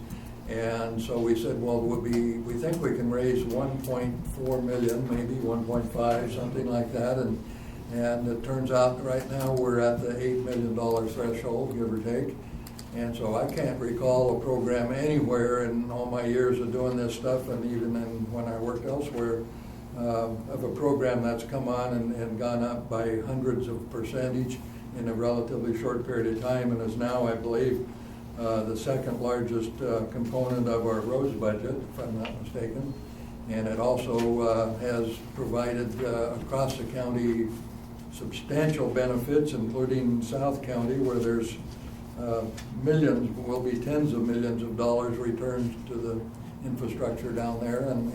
Speaker 3: And so we said, well, we think we can raise 1.4 million, maybe 1.5, something like that. And it turns out right now we're at the $8 million threshold, give or take. And so I can't recall a program anywhere in all my years of doing this stuff, and even when I worked elsewhere, of a program that's come on and gone up by hundreds of percentage in a relatively short period of time, and is now, I believe, the second largest component of our roads budget, if I'm not mistaken. And it also has provided across the county substantial benefits, including South County, where there's millions, will be tens of millions of dollars returned to the infrastructure down there. And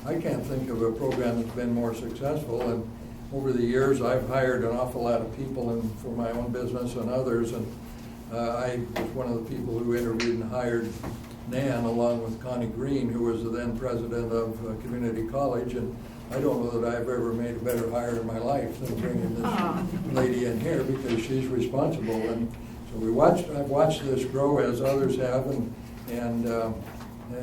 Speaker 3: I can't think of a program that's been more successful. And over the years, I've hired an awful lot of people for my own business and others. And I was one of the people who interviewed and hired Nan, along with Connie Green, who was the then president of Community College. And I don't know that I've ever made a better hire in my life than bringing this lady in here, because she's responsible. And so I've watched this grow as others have, and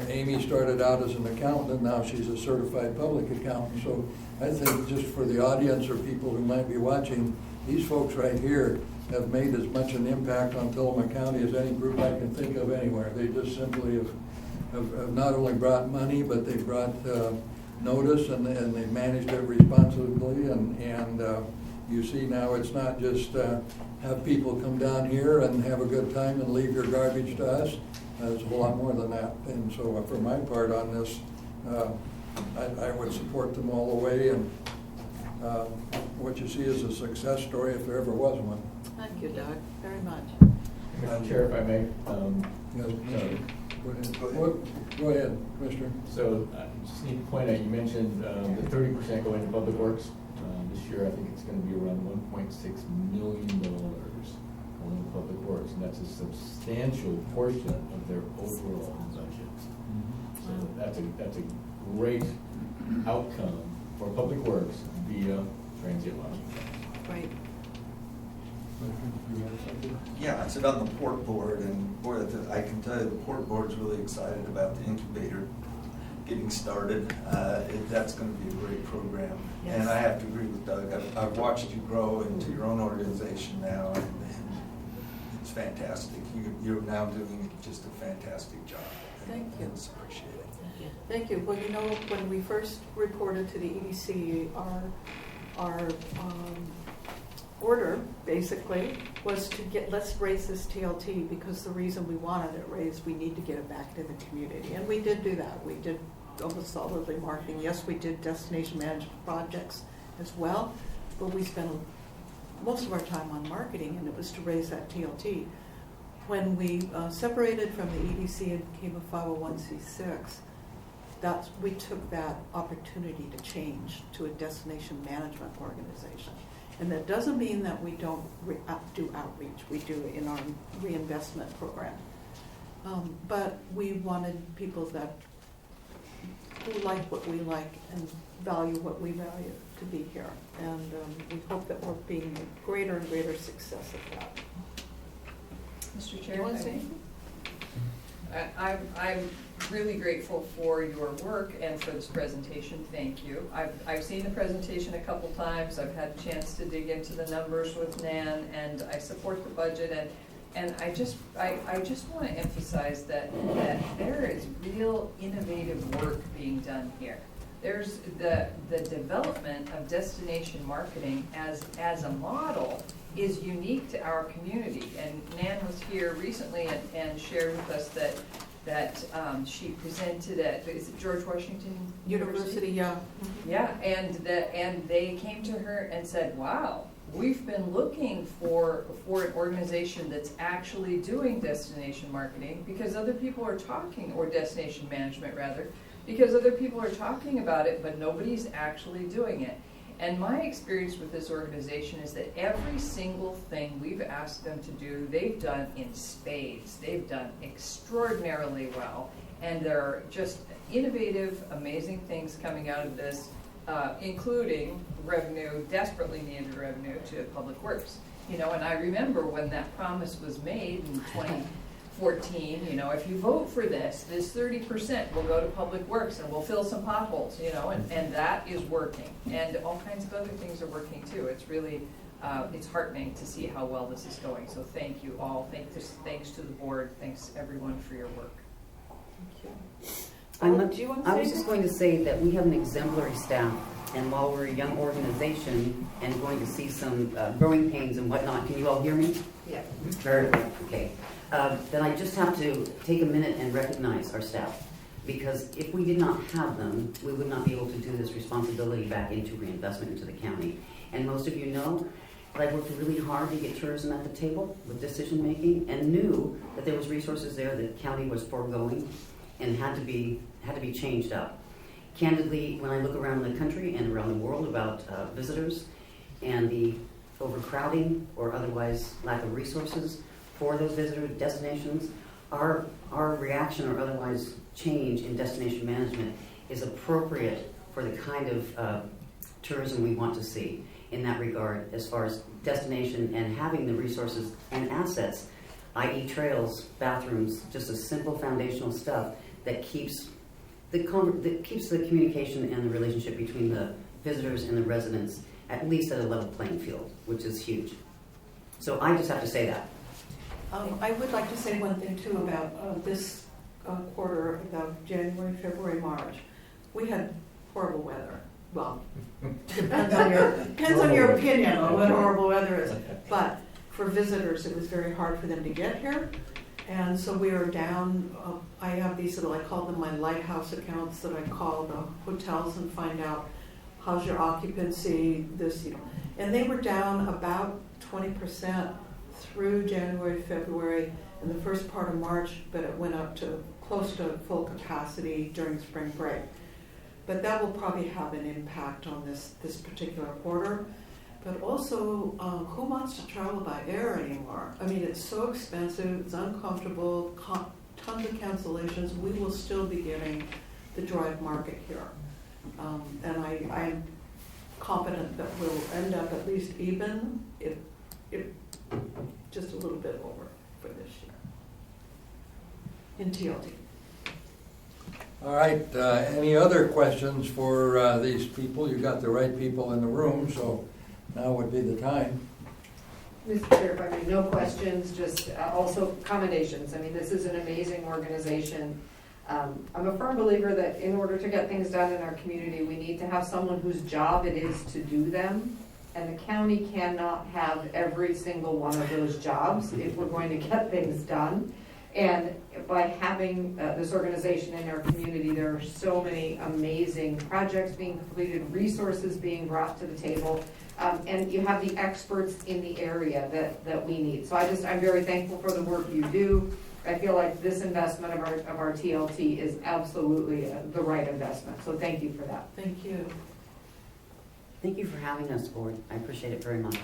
Speaker 3: Amy started out as an accountant, and now she's a certified public accountant. So I think, just for the audience or people who might be watching, these folks right here have made as much an impact on Tillamook County as any group I can think of anywhere. They just simply have not only brought money, but they've brought notice, and they've managed it responsibly. And you see now, it's not just have people come down here and have a good time and leave your garbage to us. There's a whole lot more than that. And so for my part on this, I would support them all the way. And what you see is a success story, if there ever was one.
Speaker 9: Thank you, Doug, very much.
Speaker 8: Mr. Chair, if I may.
Speaker 3: Yes, go ahead, Commissioner.
Speaker 8: So I just need to point out, you mentioned the 30% going to public works. This year, I think it's going to be around $1.6 million going to public works, and that's a substantial portion of their overall budget. So that's a great outcome for public works via transient lodging.
Speaker 9: Great.
Speaker 6: Yeah, I sit on the port board, and boy, I can tell you the port board's really excited about the incubator getting started. That's going to be a great program.
Speaker 9: Yes.
Speaker 6: And I have to agree with Doug. I've watched you grow into your own organization now, and it's fantastic. You're now doing just a fantastic job.
Speaker 9: Thank you.
Speaker 6: It's appreciated.
Speaker 9: Thank you. Well, you know, when we first reported to the EDC, our order basically was to let's raise this TLT, because the reason we wanted it raised, we need to get it back to the community. And we did do that. We did almost solidly marketing. Yes, we did destination management projects as well, but we spent most of our time on marketing, and it was to raise that TLT. When we separated from the EDC and became a 501c6, we took that opportunity to change to a destination management organization. And that doesn't mean that we don't do outreach. We do it in our reinvestment program. But we wanted people who like what we like and value what we value to be here. And we hope that we're being a greater and greater success at that.
Speaker 7: Mr. Chair, I'm really grateful for your work and for this presentation. Thank you. I've seen the presentation a couple times. I've had a chance to dig into the numbers with Nan, and I support the budget. And I just want to emphasize that there is real innovative work being done here. There's the development of destination marketing as a model is unique to our community. And Nan was here recently and shared with us that she presented at, is it George Washington
Speaker 9: University? Yeah.
Speaker 7: Yeah, and they came to her and said, wow, we've been looking for an organization that's actually doing destination marketing because other people are talking, or destination management rather, because other people are talking about it, but nobody's actually doing it. And my experience with this organization is that every single thing we've asked them to do, they've done in spades. They've done extraordinarily well. And there are just innovative, amazing things coming out of this, including revenue, desperately needed revenue to Public Works. You know, and I remember when that promise was made in 2014, you know, if you vote for this 30% will go to Public Works and we'll fill some potholes, you know, and that is working. And all kinds of other things are working too. It's really, it's heartening to see how well this is going. So thank you all. Thanks to the board. Thanks everyone for your work.
Speaker 10: I was just going to say that we have an exemplary staff, and while we're a young organization and going to see some growing pains and whatnot, can you all hear me?
Speaker 1: Yeah.
Speaker 10: Very good, okay. Then I just have to take a minute and recognize our staff, because if we did not have them, we would not be able to do this responsibility back into reinvestment into the county. And most of you know that I worked really hard to get tourism at the table with decision making, and knew that there was resources there that the county was foregoing and had to be changed up. Candidly, when I look around the country and around the world about visitors and the overcrowding or otherwise lack of resources for those visitor destinations, our reaction or otherwise change in destination management is appropriate for the kind of tourism we want to see in that regard, as far as destination and having the resources and assets, i.e. trails, bathrooms, just a simple foundational stuff that keeps the communication and the relationship between the visitors and the residents at least at a level playing field, which is huge. So I just have to say that.
Speaker 9: I would like to say one thing too about this quarter, about January, February, March. We had horrible weather. Well, depends on your opinion on what horrible weather is. But for visitors, it was very hard for them to get here. And so we were down, I have these little, I call them my lighthouse accounts, that I call the hotels and find out how's your occupancy, this, you know. And they were down about 20% through January, February, and the first part of March, but it went up to close to full capacity during spring break. But that will probably have an impact on this particular quarter. But also, who wants to travel by air anymore? I mean, it's so expensive, it's uncomfortable, tons of cancellations. We will still be getting the drive market here. And I'm confident that we'll end up at least even, if just a little bit over for this year in TLT.
Speaker 3: All right, any other questions for these people? You got the right people in the room, so now would be the time.
Speaker 1: Mr. Chair, if I may, no questions, just also commendations. I mean, this is an amazing organization. I'm a firm believer that in order to get things done in our community, we need to have someone whose job it is to do them. And the county cannot have every single one of those jobs if we're going to get things done. And by having this organization in our community, there are so many amazing projects being completed, resources being brought to the table. And you have the experts in the area that we need. So I'm very thankful for the work you do. I feel like this investment of our TLT is absolutely the right investment. So thank you for that.
Speaker 9: Thank you.
Speaker 10: Thank you for having us, board. I appreciate it very much.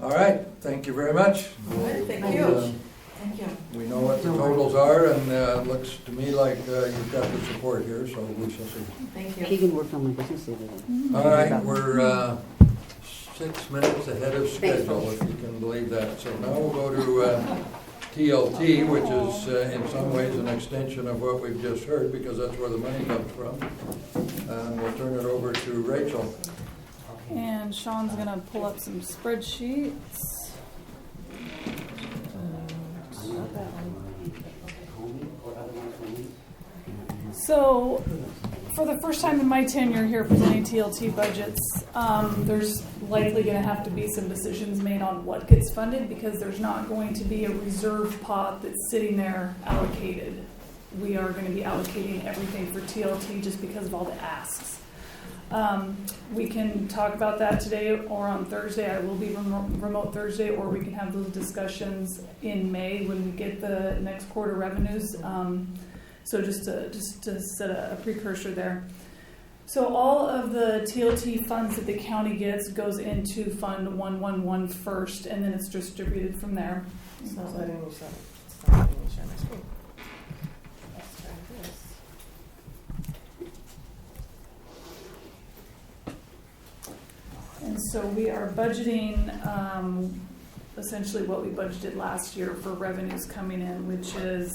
Speaker 3: All right, thank you very much.
Speaker 9: Thank
Speaker 3: Uh,
Speaker 9: you. Thank you.
Speaker 3: We know what the totals are, and it looks to me like you've got the support here, so we shall see.
Speaker 9: Thank you.
Speaker 10: Keegan worked on my business the other day.
Speaker 3: All right, we're 6 minutes ahead of schedule, if you can believe that. So now we'll go to TLT, which is in some ways an extension of what we've just heard, because that's where the money comes from. And we'll turn it over to Rachel.
Speaker 11: And Sean's gonna pull up some spreadsheets. So, for the first time in my tenure here presenting TLT budgets, there's likely going to have to be some decisions made on what gets funded, because there's not going to be a reserve pot that's sitting there allocated. We are going to be allocating everything for TLT just because of all the asks. We can talk about that today or on Thursday. I will be remote Thursday, or we can have those discussions in May when we get the next quarter revenues. So just to set a precursor there. So all of the TLT funds that the county gets goes into Fund 111 first, and then it's distributed from there.
Speaker 4: It's not letting me show. It's not letting me share my screen. Let's try this.
Speaker 11: And so we are budgeting essentially what we budgeted last year for revenues coming in, which is,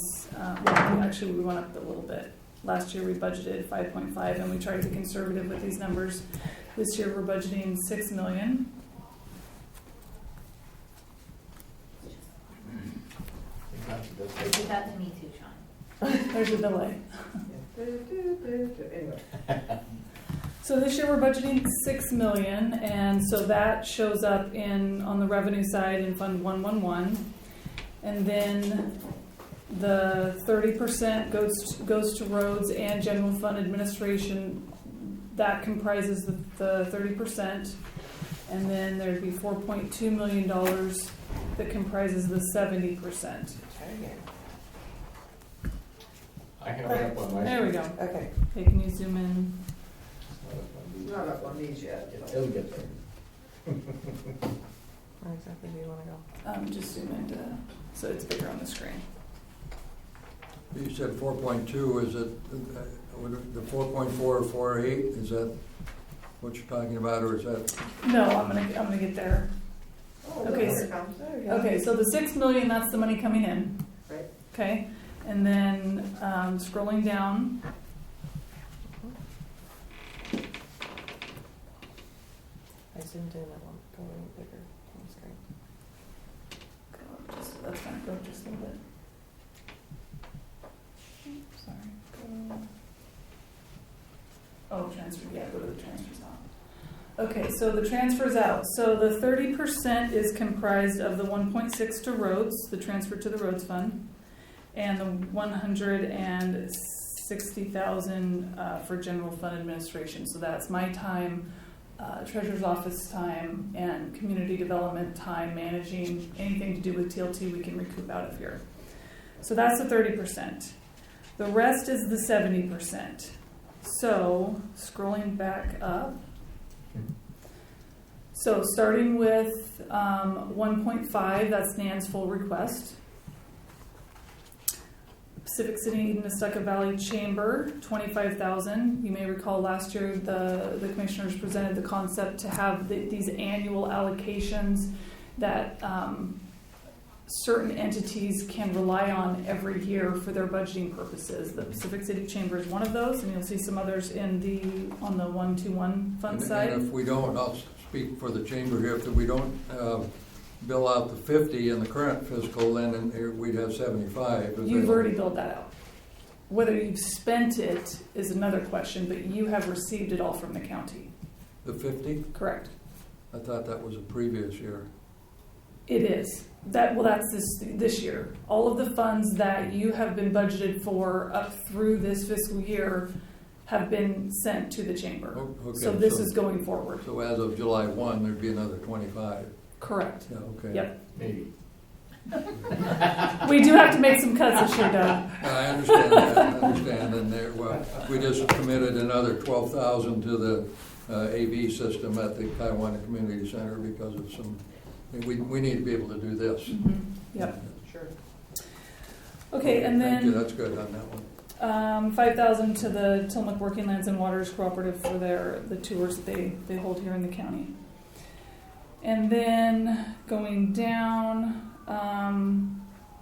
Speaker 11: actually we went up a little bit. Last year we budgeted 5.5, and we tried to be conservative with these numbers. This year we're budgeting $6 million.
Speaker 5: I did that to me too, Sean.
Speaker 11: There's a delay.
Speaker 1: Anyway.
Speaker 11: So this year we're budgeting $6 million, and so that shows up on the revenue side in Fund 111. And then the 30% goes to roads and general fund administration. That comprises the 30. And then there'd be $4.2 million that comprises the 70%.
Speaker 4: Try again.
Speaker 8: I have it up on my.
Speaker 11: There we go.
Speaker 4: Okay.
Speaker 11: Okay, can you zoom in?
Speaker 1: Not up on these yet.
Speaker 8: It'll get there.
Speaker 4: Where exactly do you want to go?
Speaker 11: Just zoom into, so it's bigger on the screen.
Speaker 3: You said 4.2, is it the 4.4 or 4.8? Is that what you're talking about, or is that?
Speaker 11: No, I'm gonna get there. Okay,
Speaker 1: There
Speaker 11: so-
Speaker 1: it comes.
Speaker 11: Okay, so the $6 million, that's the money coming in.
Speaker 1: Right.
Speaker 11: Okay, and then scrolling down.
Speaker 4: I zoomed in. I want to go a little bigger on the screen.
Speaker 11: That's gonna go just a little bit. Oops, sorry. Oh, transfer, yeah, go to the transfers out. Okay, so the transfers out. So the 30% is comprised of the 1.6 to roads, the transfer to the roads fund, and the 160,000 for general fund administration. So that's my time, treasurer's office time, and community development time, managing anything to do with TLT we can recoup out of here. So that's the 30%. The rest is the 70%. So scrolling back up. So starting with 1.5, that's Nan's full request. Pacific City Nestucca Valley Chamber, 25,000. You may recall last year the commissioners presented the concept to have these annual allocations that certain entities can rely on every year for their budgeting purposes. The Pacific City Chamber is one of those, and you'll see some others on the 121 fund side.
Speaker 3: And if we don't, I'll speak for the chamber here, if we don't bill out the 50 in the current fiscal, then we'd have 75.
Speaker 11: You've already billed that out. Whether you've spent it is another question, but you have received it all from the county.
Speaker 3: The 50?
Speaker 11: Correct.
Speaker 3: I thought that was a previous year.
Speaker 11: It is. That's this year. All of the funds that you have been budgeted for up through this fiscal year have been sent to the chamber.
Speaker 3: Okay,
Speaker 11: So this is going forward.
Speaker 3: So as of July 1, there'd be another 25.
Speaker 11: Correct.
Speaker 3: Yeah, okay.
Speaker 11: Yep.
Speaker 8: Maybe.
Speaker 11: We do have to make some cuts this year, Doug.
Speaker 3: I understand that, I understand, and there, well, we just committed another 12,000 to the AV system at the Kaiwana Community Center because of some, we need to be able to do this.
Speaker 11: Yep.
Speaker 1: Sure.
Speaker 11: Okay, and
Speaker 3: Thank you,
Speaker 11: then
Speaker 3: that's good on that one.
Speaker 11: 5,000 to the Tillamook Working Lands and Waters Cooperative for the tours that they hold here in the county. And then going down,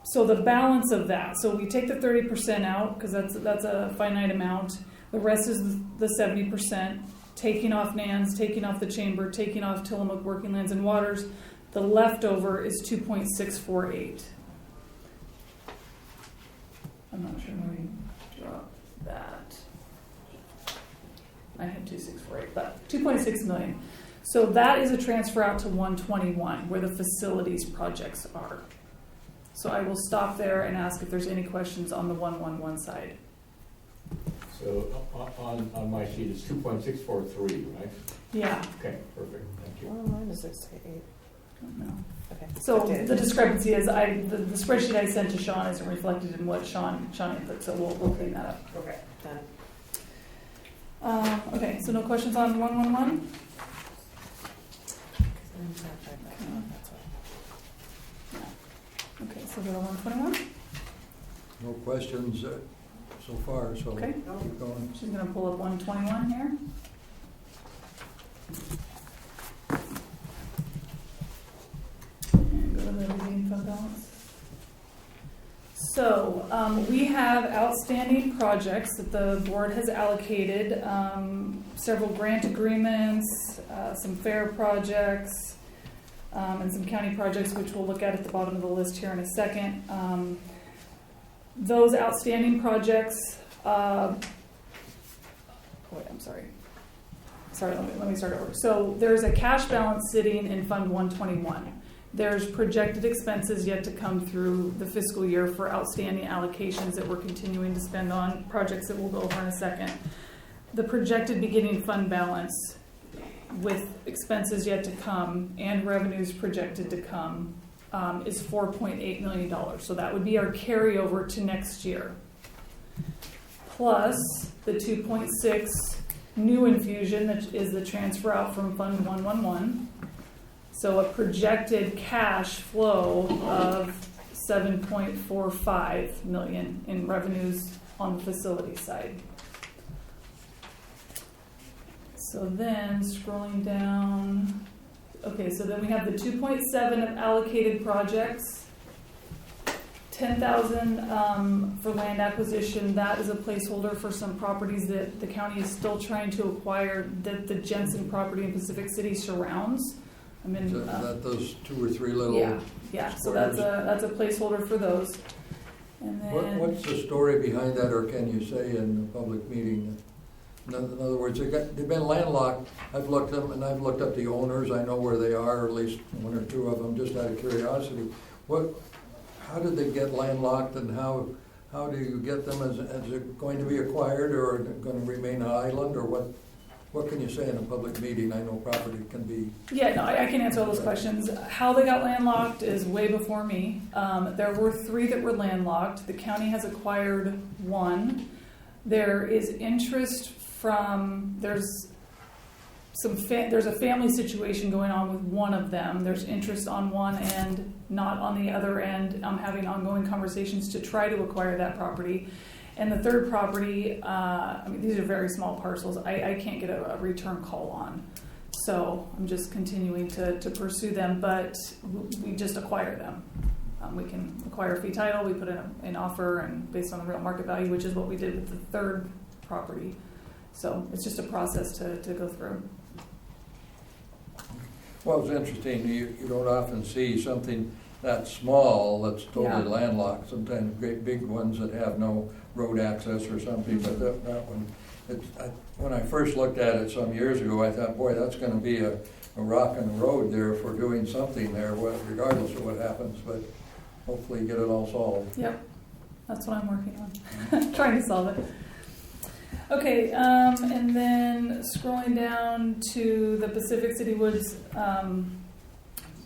Speaker 11: so the balance of that, so we take the 30% out because that's a finite amount. The rest is the 70%, taking off NANS, taking off the chamber, taking off Tillamook Working Lands and Waters. The leftover is 2.648. I'm not sure where we dropped that. I had 2.648, but 2.6 million. So that is a transfer out to 121, where the facilities projects are. So I will stop there and ask if there's any questions on the 111 side.
Speaker 8: So on my sheet, it's 2.643, right?
Speaker 11: Yeah.
Speaker 8: Okay, perfect, thank you.
Speaker 4: Mine is 688.
Speaker 11: Don't know.
Speaker 4: Okay.
Speaker 11: So
Speaker 4: Okay.
Speaker 11: the discrepancy is the spreadsheet I sent to Sean isn't reflected in what Sean input, so we'll clean that up.
Speaker 4: Okay, done.
Speaker 11: Okay, so no questions on 111? Okay, so we're on 121.
Speaker 3: No questions so far, so
Speaker 11: Okay.
Speaker 3: keep going.
Speaker 11: She's gonna pull up 121 here. And go to the redeeming fund balance. So, we have outstanding projects that the board has allocated, several grant agreements, some fair projects, and some county projects, which we'll look at the bottom of the list here in a second. Those outstanding projects, wait, I'm sorry. Sorry, let me start over. So there's a cash balance sitting in Fund 121. There's projected expenses yet to come through the fiscal year for outstanding allocations that we're continuing to spend on projects that we'll go over in a second. The projected beginning fund balance with expenses yet to come and revenues projected to come is $4.8 million. So that would be our carryover to next year. Plus the 2.6 new infusion that is the transfer out from Fund 111. So a projected cash flow of $7.45 million in revenues on the facility side. So then scrolling down, okay, so then we have the 2.7 of allocated projects, 10,000 for land acquisition. That is a placeholder for some properties that the county is still trying to acquire that the Jensen property in Pacific City surrounds. I mean,
Speaker 3: So that those 2 or 3 little.
Speaker 11: yeah. So that's a placeholder for those. And then
Speaker 3: What's the story behind that, or can you say in a public meeting? In other words, they've been landlocked. I've looked them, and I've looked up the owners. I know where they are, or at least 1 or 2 of them, just out of curiosity. How did they get landlocked, and how do you get them? Is it going to be acquired, or going to remain an island, or what? What can you say in a public meeting? I know property can be.
Speaker 11: Yeah, no, I can answer all those questions. How they got landlocked is way before me. There were 3 that were landlocked. The county has acquired 1. There is interest from, there's a family situation going on with one of them. There's interest on one end, not on the other end. I'm having ongoing conversations to try to acquire that property. And the third property, these are very small parcels. I can't get a return call on. So I'm just continuing to pursue them, but we just acquire them. We can acquire fee title, we put in an offer, and based on the real market value, which is what we did with the third property. So it's just a process to go through.
Speaker 3: Well, it's interesting. You don't often see something that small that's totally landlocked. Sometimes great big ones that have no road access or something, but that one, when I first looked at it some years ago, I thought, boy, that's going to be a rock in the road there for doing something there, regardless of what happens, but hopefully get it all solved.
Speaker 11: Yep, that's what I'm working on, trying to solve it. Okay, and then scrolling down to the Pacific City Woods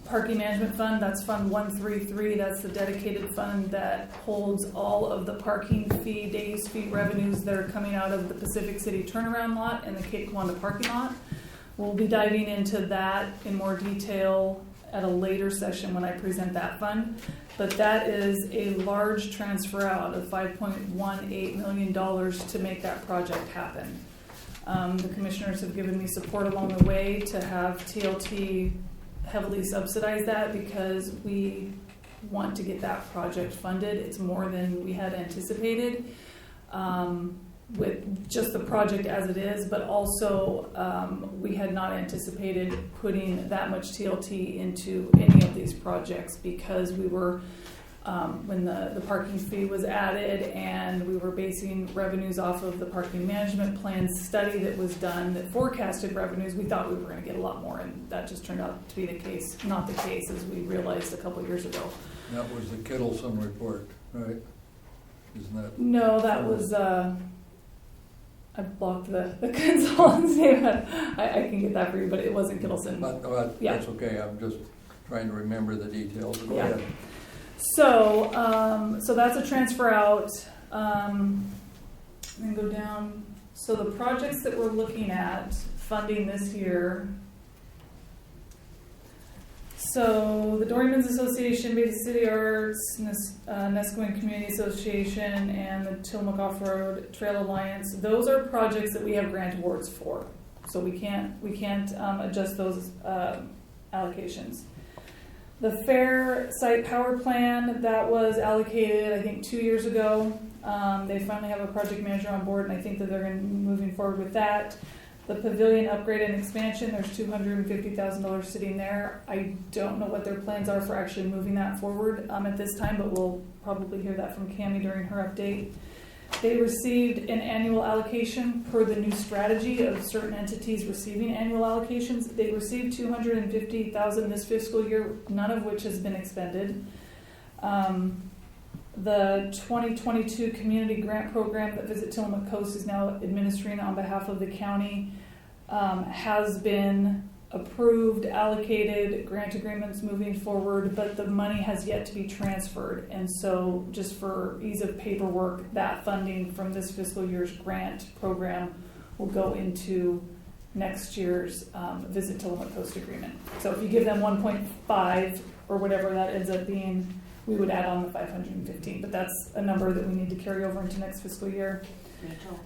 Speaker 11: Parking Management Fund, that's Fund 133. That's the dedicated fund that holds all of the parking fee, day use fee revenues that are coming out of the Pacific City turnaround lot and the Cape Kiwanda parking lot. We'll be diving into that in more detail at a later session when I present that fund. But that is a large transfer out of $5.18 million to make that project happen. The commissioners have given me support along the way to have TLT heavily subsidize that because we want to get that project funded. It's more than we had anticipated with just the project as it is, but also we had not anticipated putting that much TLT into any of these projects because we were, when the parking fee was added and we were basing revenues off of the parking management plan study that was done that forecasted revenues, we thought we were going to get a lot more, and that just turned out to be the case, not the case as we realized a couple years ago.
Speaker 3: That was the Kittleson report, right? Isn't that?
Speaker 11: No, that was, I blocked the consultant's name. I can get that for you, but it wasn't Kittleson.
Speaker 3: But
Speaker 11: Yeah.
Speaker 3: that's okay, I'm just trying to remember the details. Go
Speaker 11: Yeah.
Speaker 3: ahead.
Speaker 11: So, so that's a transfer out. And go down. So the projects that we're looking at funding this year. So the Doryman's Association, Beta City Arts, Nesquin Community Association, and the Tillamook Off-Road Trail Alliance. Those are projects that we have grant awards for. So we can't adjust those allocations. The Fair Site Power Plan, that was allocated, I think, 2 years ago. They finally have a project manager on board, and I think that they're going to be moving forward with that. The pavilion upgrade and expansion, there's $250,000 sitting there. I don't know what their plans are for actually moving that forward at this time, but we'll probably hear that from Cammie during her update. They received an annual allocation per the new strategy of certain entities receiving annual allocations. They received $250,000 this fiscal year, none of which has been expended. The 2022 community grant program that Visit Tillamook Coast is now administering on behalf of the county has been approved, allocated, grant agreements moving forward, but the money has yet to be transferred. And so just for ease of paperwork, that funding from this fiscal year's grant program will go into next year's Visit Tillamook Coast agreement. So if you give them 1.5 or whatever that ends up being, we would add on the 515, but that's a number that we need to carry over into next fiscal year.
Speaker 5: Rachel,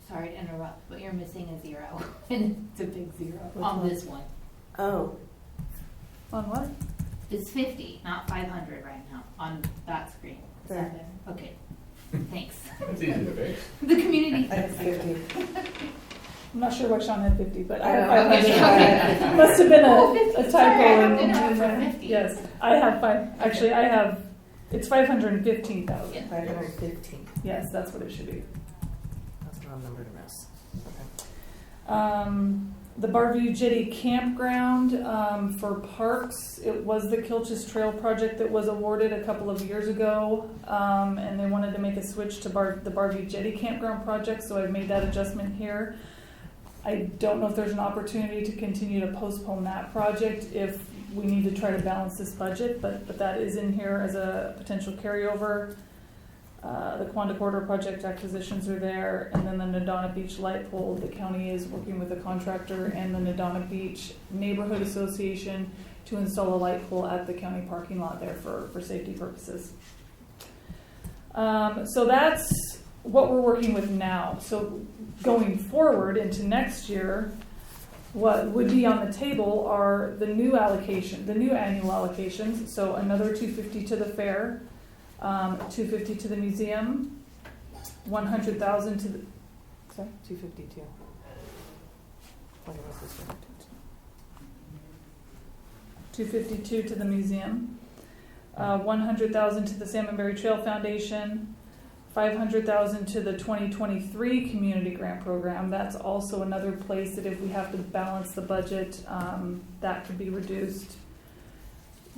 Speaker 5: sorry to interrupt, but you're missing a zero, and it's a big zero on
Speaker 4: one?
Speaker 5: this one.
Speaker 4: Oh,
Speaker 11: On what?
Speaker 5: It's 50, not 500 right now on that screen.
Speaker 4: There.
Speaker 5: Okay, thanks.
Speaker 8: It's easy to fix.
Speaker 5: The community.
Speaker 4: I have 50.
Speaker 11: I'm not sure why Sean had 50, but I
Speaker 4: I
Speaker 11: have
Speaker 4: know.
Speaker 11: 500. Must have been
Speaker 5: Oh,
Speaker 11: a
Speaker 5: 50.
Speaker 11: typo.
Speaker 5: Sorry, I have
Speaker 11: in
Speaker 5: dinner for
Speaker 11: there.
Speaker 5: 50.
Speaker 11: Yes, I have five. Actually, I have. It's 515,000.
Speaker 5: Yeah.
Speaker 4: 515.
Speaker 11: Yes, that's what it should be.
Speaker 4: That's the wrong number to miss.
Speaker 11: The Barview Jetty Campground for parks. It was the Kilchis Trail project that was awarded a couple of years ago, and they wanted to make a switch to the Barview Jetty Campground project, so I've made that adjustment here. I don't know if there's an opportunity to continue to postpone that project if we need to try to balance this budget, but that is in here as a potential carryover. The Quandah Corridor project acquisitions are there, and then the Nadana Beach light pole. The county is working with a contractor and the Nadana Beach Neighborhood Association to install a light pole at the county parking lot there for safety purposes. So that's what we're working with now. So going forward into next year, what would be on the table are the new allocation, the new annual allocations. So another $250 to the fair, $250 to the museum, $100,000 to the, sorry,
Speaker 4: 252. What was this one?
Speaker 11: 252 to the museum, 100,000 to the Salmonberry Trail Foundation, 500,000 to the 2023 community grant program. That's also another place that if we have to balance the budget, that could be reduced.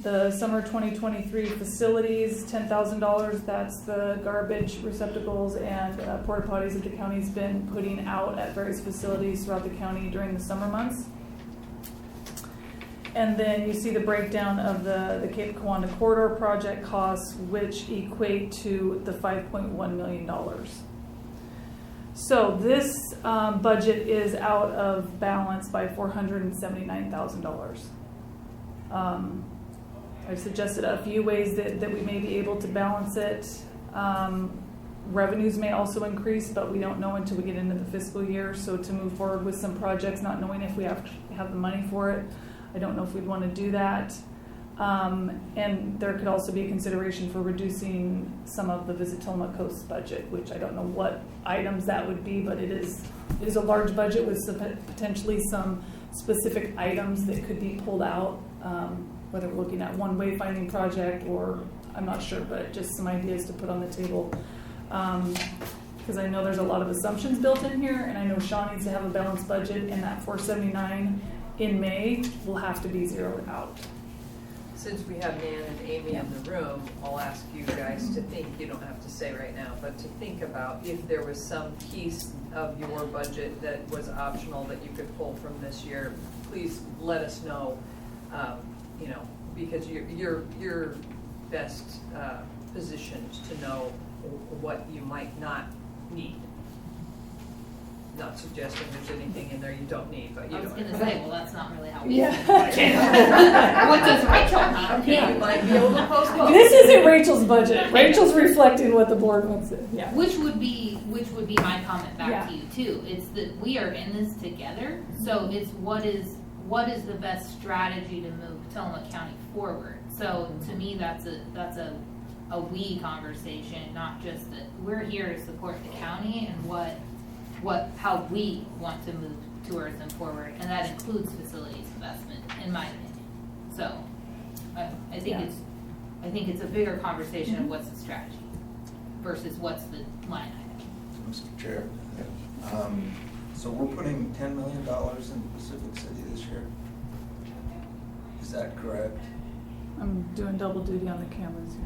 Speaker 11: The summer 2023 facilities, $10,000. That's the garbage receptacles and porta potties that the county's been putting out at various facilities throughout the county during the summer months. And then you see the breakdown of the Cape Kiwanda Corridor project costs, which equate to the $5.1 million. So this budget is out of balance by $479,000. I've suggested a few ways that we may be able to balance it. Revenues may also increase, but we don't know until we get into the fiscal year. So to move forward with some projects, not knowing if we have the money for it, I don't know if we'd want to do that. And there could also be a consideration for reducing some of the Visit Tillamook Coast budget, which I don't know what items that would be, but it is a large budget with potentially some specific items that could be pulled out, whether we're looking at one wayfinding project or I'm not sure, but just some ideas to put on the table. Because I know there's a lot of assumptions built in here, and I know Sean needs to have a balanced budget, and that 479 in May will have to be zeroed out.
Speaker 7: Since we have Nan and Amy in the room, I'll ask you guys to think, you don't have to say right now, but to think about if there was some piece of your budget that was optional that you could pull from this year, please let us know, because you're best positioned to know what you might not need. Not suggesting there's anything in there you don't need, but you
Speaker 5: I was
Speaker 7: don't.
Speaker 5: gonna say, well, that's not really how we.
Speaker 11: Yeah.
Speaker 5: What does Rachel have?
Speaker 7: You might be able to postpone.
Speaker 11: This isn't Rachel's budget. Rachel's reflecting what the board wants to. Yeah.
Speaker 5: Which would be my comment back
Speaker 11: Yeah.
Speaker 5: to you too. It's that we are in this together. So it's what is the best strategy to move Tillamook County forward. So to me, that's a we conversation, not just that we're here to support the county and how we want to move tourism forward, and that includes facilities investment, in my opinion. So I think it's a bigger conversation of what's the strategy versus what's the line item.
Speaker 6: Mr. Chair, so we're putting $10 million in Pacific City this year? Is that correct?
Speaker 11: I'm doing double duty on the cameras here.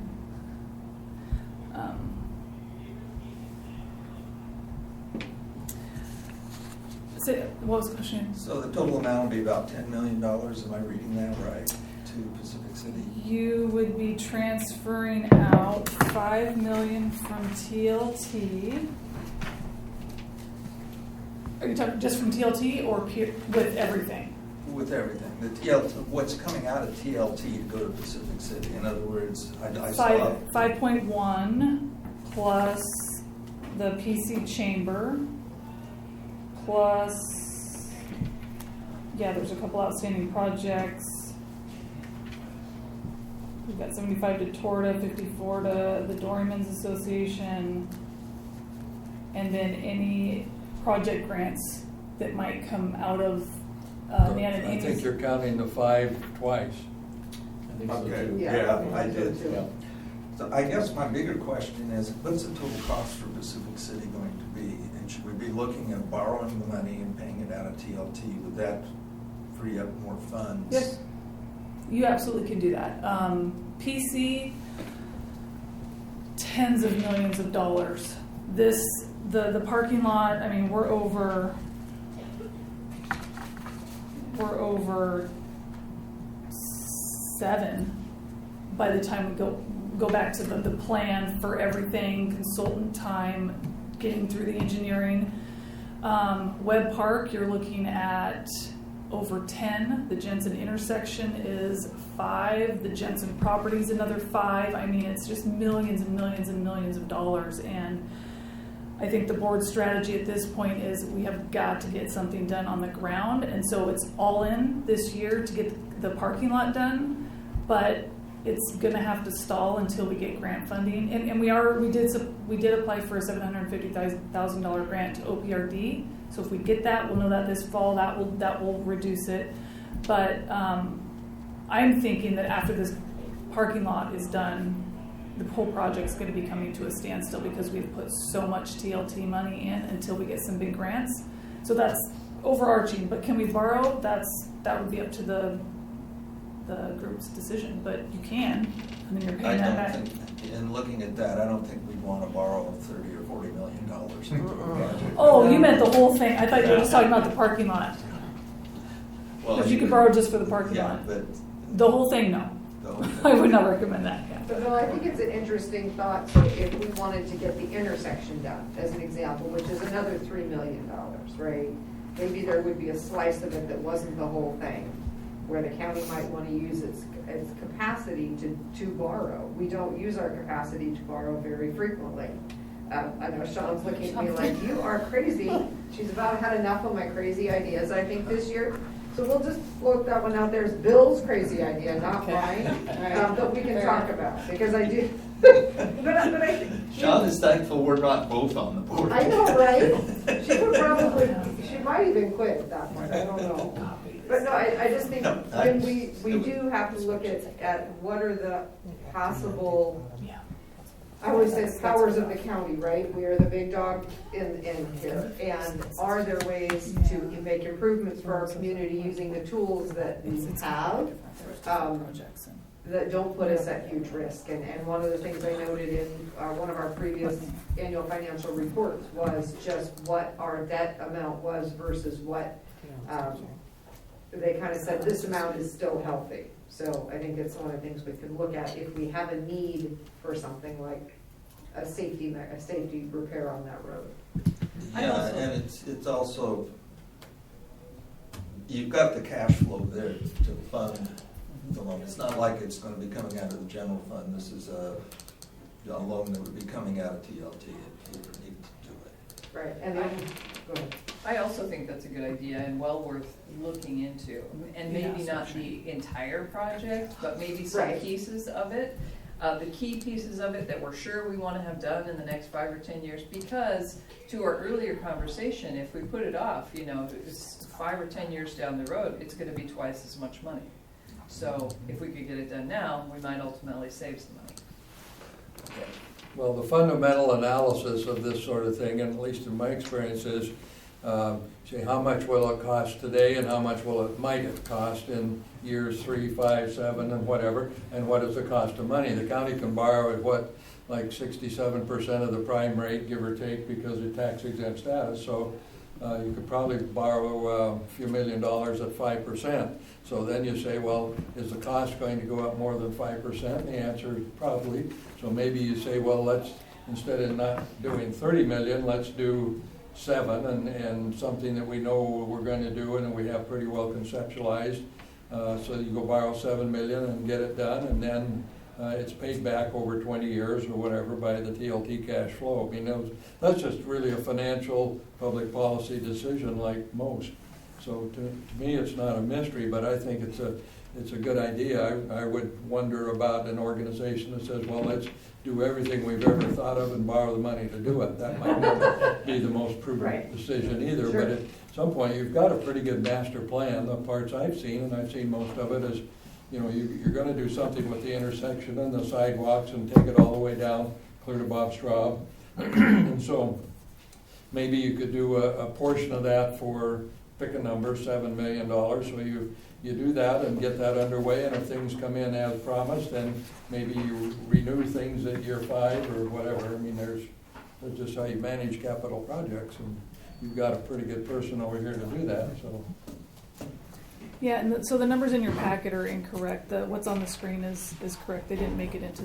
Speaker 11: So what was the question?
Speaker 6: So the total amount will be about $10 million, am I reading that right, to Pacific City?
Speaker 11: You would be transferring out $5 million from TLT. Are you talking just from TLT or with everything?
Speaker 6: With everything, the TLT, what's coming out of TLT to go to Pacific City? In other words, I saw
Speaker 11: 5.1 plus the PC chamber plus, there's a couple outstanding projects. We've got 75 to Torta, 54 to the Doryman's Association, and then any project grants that might come out of Nan and
Speaker 3: I
Speaker 11: Amy's.
Speaker 3: think you're counting the 5 twice.
Speaker 8: I think so
Speaker 6: Okay,
Speaker 8: too.
Speaker 6: yeah, I did.
Speaker 8: Yeah.
Speaker 6: So I guess my bigger question is, what's the total cost for Pacific City going to be? And should we be looking at borrowing the money and paying it out of TLT? Would that free up more funds?
Speaker 11: Yes, you absolutely can do that. PC, tens of millions of dollars. The parking lot, I mean, we're over 7 by the time we go back to the plan for everything, consultant time, getting through the engineering. Webb Park, you're looking at over 10. The Jensen intersection is 5. The Jensen property is another 5. I mean, it's just millions and millions and millions of dollars. And I think the board's strategy at this point is we have got to get something done on the ground. And so it's all in this year to get the parking lot done, but it's going to have to stall until we get grant funding. And we did apply for a $750,000 grant to OPRD. So if we get that, we'll know that this fall that will reduce it. But I'm thinking that after this parking lot is done, the whole project's going to be coming to a standstill because we've put so much TLT money in until we get some big grants. So that's overarching. But can we borrow? That would be up to the the group's decision, but you can, and then you're
Speaker 6: I
Speaker 11: paying that
Speaker 6: don't
Speaker 11: back.
Speaker 6: think, in looking at that, I don't think we'd want to borrow $30 or $40 million into a project.
Speaker 11: Oh, you meant the whole thing. I thought you were just talking about the parking lot.
Speaker 6: Well,
Speaker 11: If you could borrow just for the parking
Speaker 6: Yeah,
Speaker 11: lot.
Speaker 6: but
Speaker 11: The whole thing, no.
Speaker 6: the whole thing.
Speaker 11: I would not recommend that, yeah.
Speaker 1: But no, I think it's an interesting thought, so if we wanted to get the intersection done, as an example, which is another $3 million, right? Maybe there would be a slice of it that wasn't the whole thing, where the county might want to use its capacity to borrow. We don't use our capacity to borrow very frequently. I know Sean's looking at me like, you are crazy. She's about had enough of my crazy ideas, I think, this year. So we'll just float that one out there as Bill's crazy idea, not mine, that we can talk about, because I do. But I think.
Speaker 6: Sean is thankful we're not both on the board.
Speaker 1: I know, right? She would probably, she might even quit at that point, I don't know. But no, I just think
Speaker 6: No,
Speaker 1: when we do have to look at what are the possible, I always say powers of the county, right? We are the big dog in here. And are there ways to make improvements for our community using the tools that we have? That don't put us at huge risk. And one of the things I noted in one of our previous annual financial reports was just what our debt amount was versus what, they kind of said this amount is still healthy. So I think it's one of the things we can look at if we have a need for something like a safety repair on that road.
Speaker 6: Yeah, and it's also, you've got the cash flow there to fund the loan. It's not like it's going to be coming out of the general fund. This is a loan that would be coming out of TLT if you need to do it.
Speaker 1: Right, and then, go ahead.
Speaker 7: I also think that's a good idea and well worth looking into. And maybe not the entire project, but maybe some
Speaker 1: Right.
Speaker 7: pieces of it. The key pieces of it that we're sure we want to have done in the next 5 or 10 years, because to our earlier conversation, if we put it off, it's 5 or 10 years down the road, it's going to be twice as much money. So if we could get it done now, we might ultimately save some money.
Speaker 3: Well, the fundamental analysis of this sort of thing, and at least in my experience, is say how much will it cost today and how much might it cost in years 3, 5, 7, and whatever, and what is the cost of money. The county can borrow at like 67% of the prime rate, give or take, because of tax exempt status. So you could probably borrow a few $1 million at 5%. So then you say, well, is the cost going to go up more than 5%? And the answer is probably. So maybe you say, well, let's, instead of not doing 30 million, let's do 7 and something that we know we're going to do and we have pretty well conceptualized. So you go borrow 7 million and get it done, and then it's paid back over 20 years or whatever by the TLT cash flow. I mean, that's just really a financial public policy decision like most. So to me, it's not a mystery, but I think it's a good idea. I would wonder about an organization that says, well, let's do everything we've ever thought of and borrow the money to do it. That might not be the most prudent decision either,
Speaker 1: Sure.
Speaker 3: but at some point, you've got a pretty good master plan. The parts I've seen, and I've seen most of it, is you're going to do something with the intersection and the sidewalks and take it all the way down, clear to Bob Straub. And so maybe you could do a portion of that for, pick a number, $7 million. So you do that and get that underway, and if things come in as promised, then maybe you renew things at year 5 or whatever. I mean, that's just how you manage capital projects, and you've got a pretty good person over here to do that, so.
Speaker 11: Yeah, and so the numbers in your packet are incorrect. What's on the screen is correct. They didn't make it into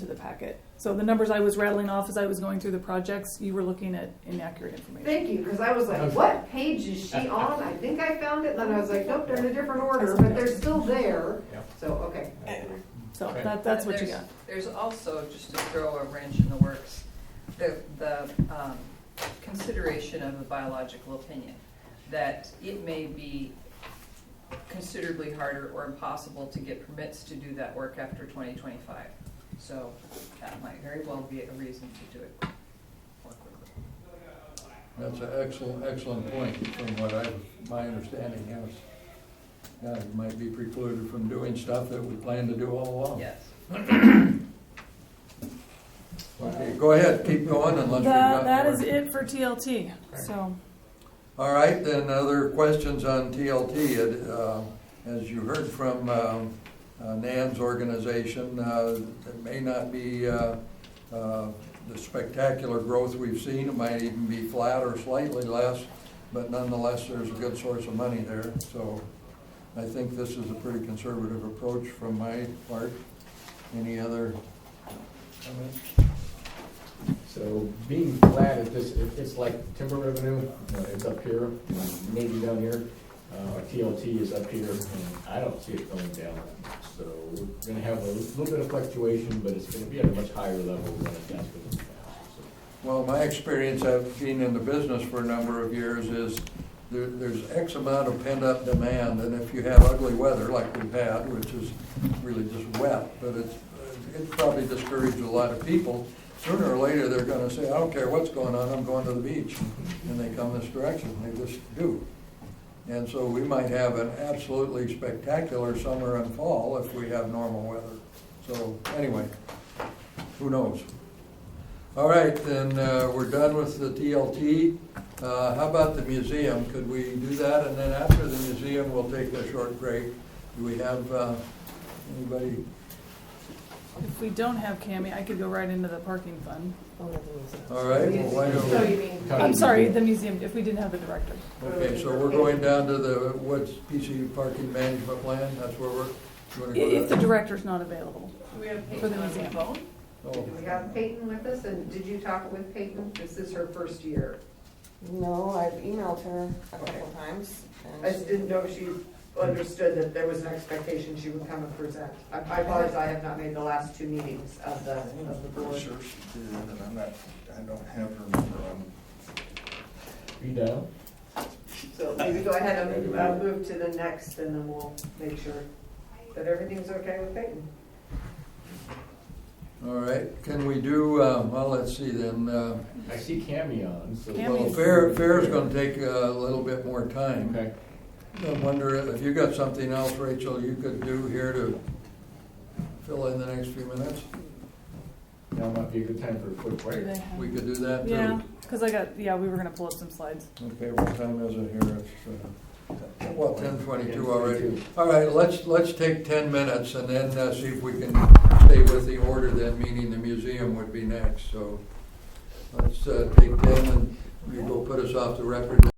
Speaker 11: the packet. So the numbers I was rattling off as I was going through the projects, you were looking at inaccurate information.
Speaker 1: Thank you, because I was like, what page is she on? I think I found it, and then I was like, nope, they're in a different order, but they're still there. So, okay.
Speaker 11: So that's what you
Speaker 7: There's-
Speaker 11: got.
Speaker 7: There's also, just to throw a wrench in the works, the consideration of a biological opinion, that it may be considerably harder or impossible to get permits to do that work after 2025. So that might very well be a reason to do it more quickly.
Speaker 3: That's an excellent point from what my understanding is. Yeah, you might be precluded from doing stuff that we plan to do all along.
Speaker 7: Yes.
Speaker 3: Okay, go ahead, keep going unless you've got
Speaker 11: That
Speaker 3: more.
Speaker 11: is it for TLT. So
Speaker 3: All right, then other questions on TLT. As you heard from Nan's organization. It may not be the spectacular growth we've seen. It might even be flat or slightly less, but nonetheless, there's a good source of money there. So I think this is a pretty conservative approach from my part. Any other comments?
Speaker 8: So being flat, it's like timber revenue, it's up here, maybe down here. Our TLT is up here, and I don't see it going down. So we're gonna have a little bit of fluctuation, but it's gonna be at a much higher level than it has been in the past.
Speaker 3: Well, my experience of being in the business for a number of years is there's X amount of pent-up demand, and if you have ugly weather like we've had, which is really just wet, but it probably discouraged a lot of people. Sooner or later, they're gonna say, I don't care what's going on, I'm going to the beach. And they come this direction, they just do. And so we might have an absolutely spectacular summer and fall if we have normal weather. So anyway, who knows? All right, then we're done with the TLT. How about the museum? Could we do that? And then after the museum, we'll take a short break. Do we have anybody?
Speaker 11: If we don't have Cammy, I could go right into the parking fund.
Speaker 3: All right, well, why don't
Speaker 1: So
Speaker 3: we?
Speaker 1: you mean,
Speaker 11: I'm sorry, the museum, if we didn't have the director.
Speaker 3: Okay, so we're going down to the Woods PC Parking Management Plan. That's where we're going to go.
Speaker 11: If the director's not available.
Speaker 7: Do we have
Speaker 11: For the
Speaker 7: Peyton on the
Speaker 11: museum.
Speaker 7: phone?
Speaker 3: Oh,
Speaker 1: do we have Peyton with us, and did you talk with Peyton? This is her first year.
Speaker 4: No, I've emailed her a couple times.
Speaker 1: I just didn't know if she understood that there was an expectation she would come and present. I apologize, I have not made the last two meetings of the board.
Speaker 6: Pretty sure she did, and I don't have her number on.
Speaker 8: Be down.
Speaker 1: So maybe go ahead and move to the next, and then we'll make sure that everything's okay with Peyton.
Speaker 3: all right, can we do, well, let's see then.
Speaker 8: I see Cammy on, so.
Speaker 11: Cammy.
Speaker 3: Well, fair's going to take a little bit more time.
Speaker 8: Okay.
Speaker 3: I wonder if you got something else, Rachel, you could do here to fill in the next few minutes?
Speaker 8: Now might be a good time for a quick break.
Speaker 3: We could do that too.
Speaker 11: Yeah, because we were gonna pull up some slides.
Speaker 3: Okay, what time is it here? It's, well, 10:22 already. All right, let's take 10 minutes and then see if we can stay with the order then, meaning the museum would be next. So let's take 10 and you go put us off the record.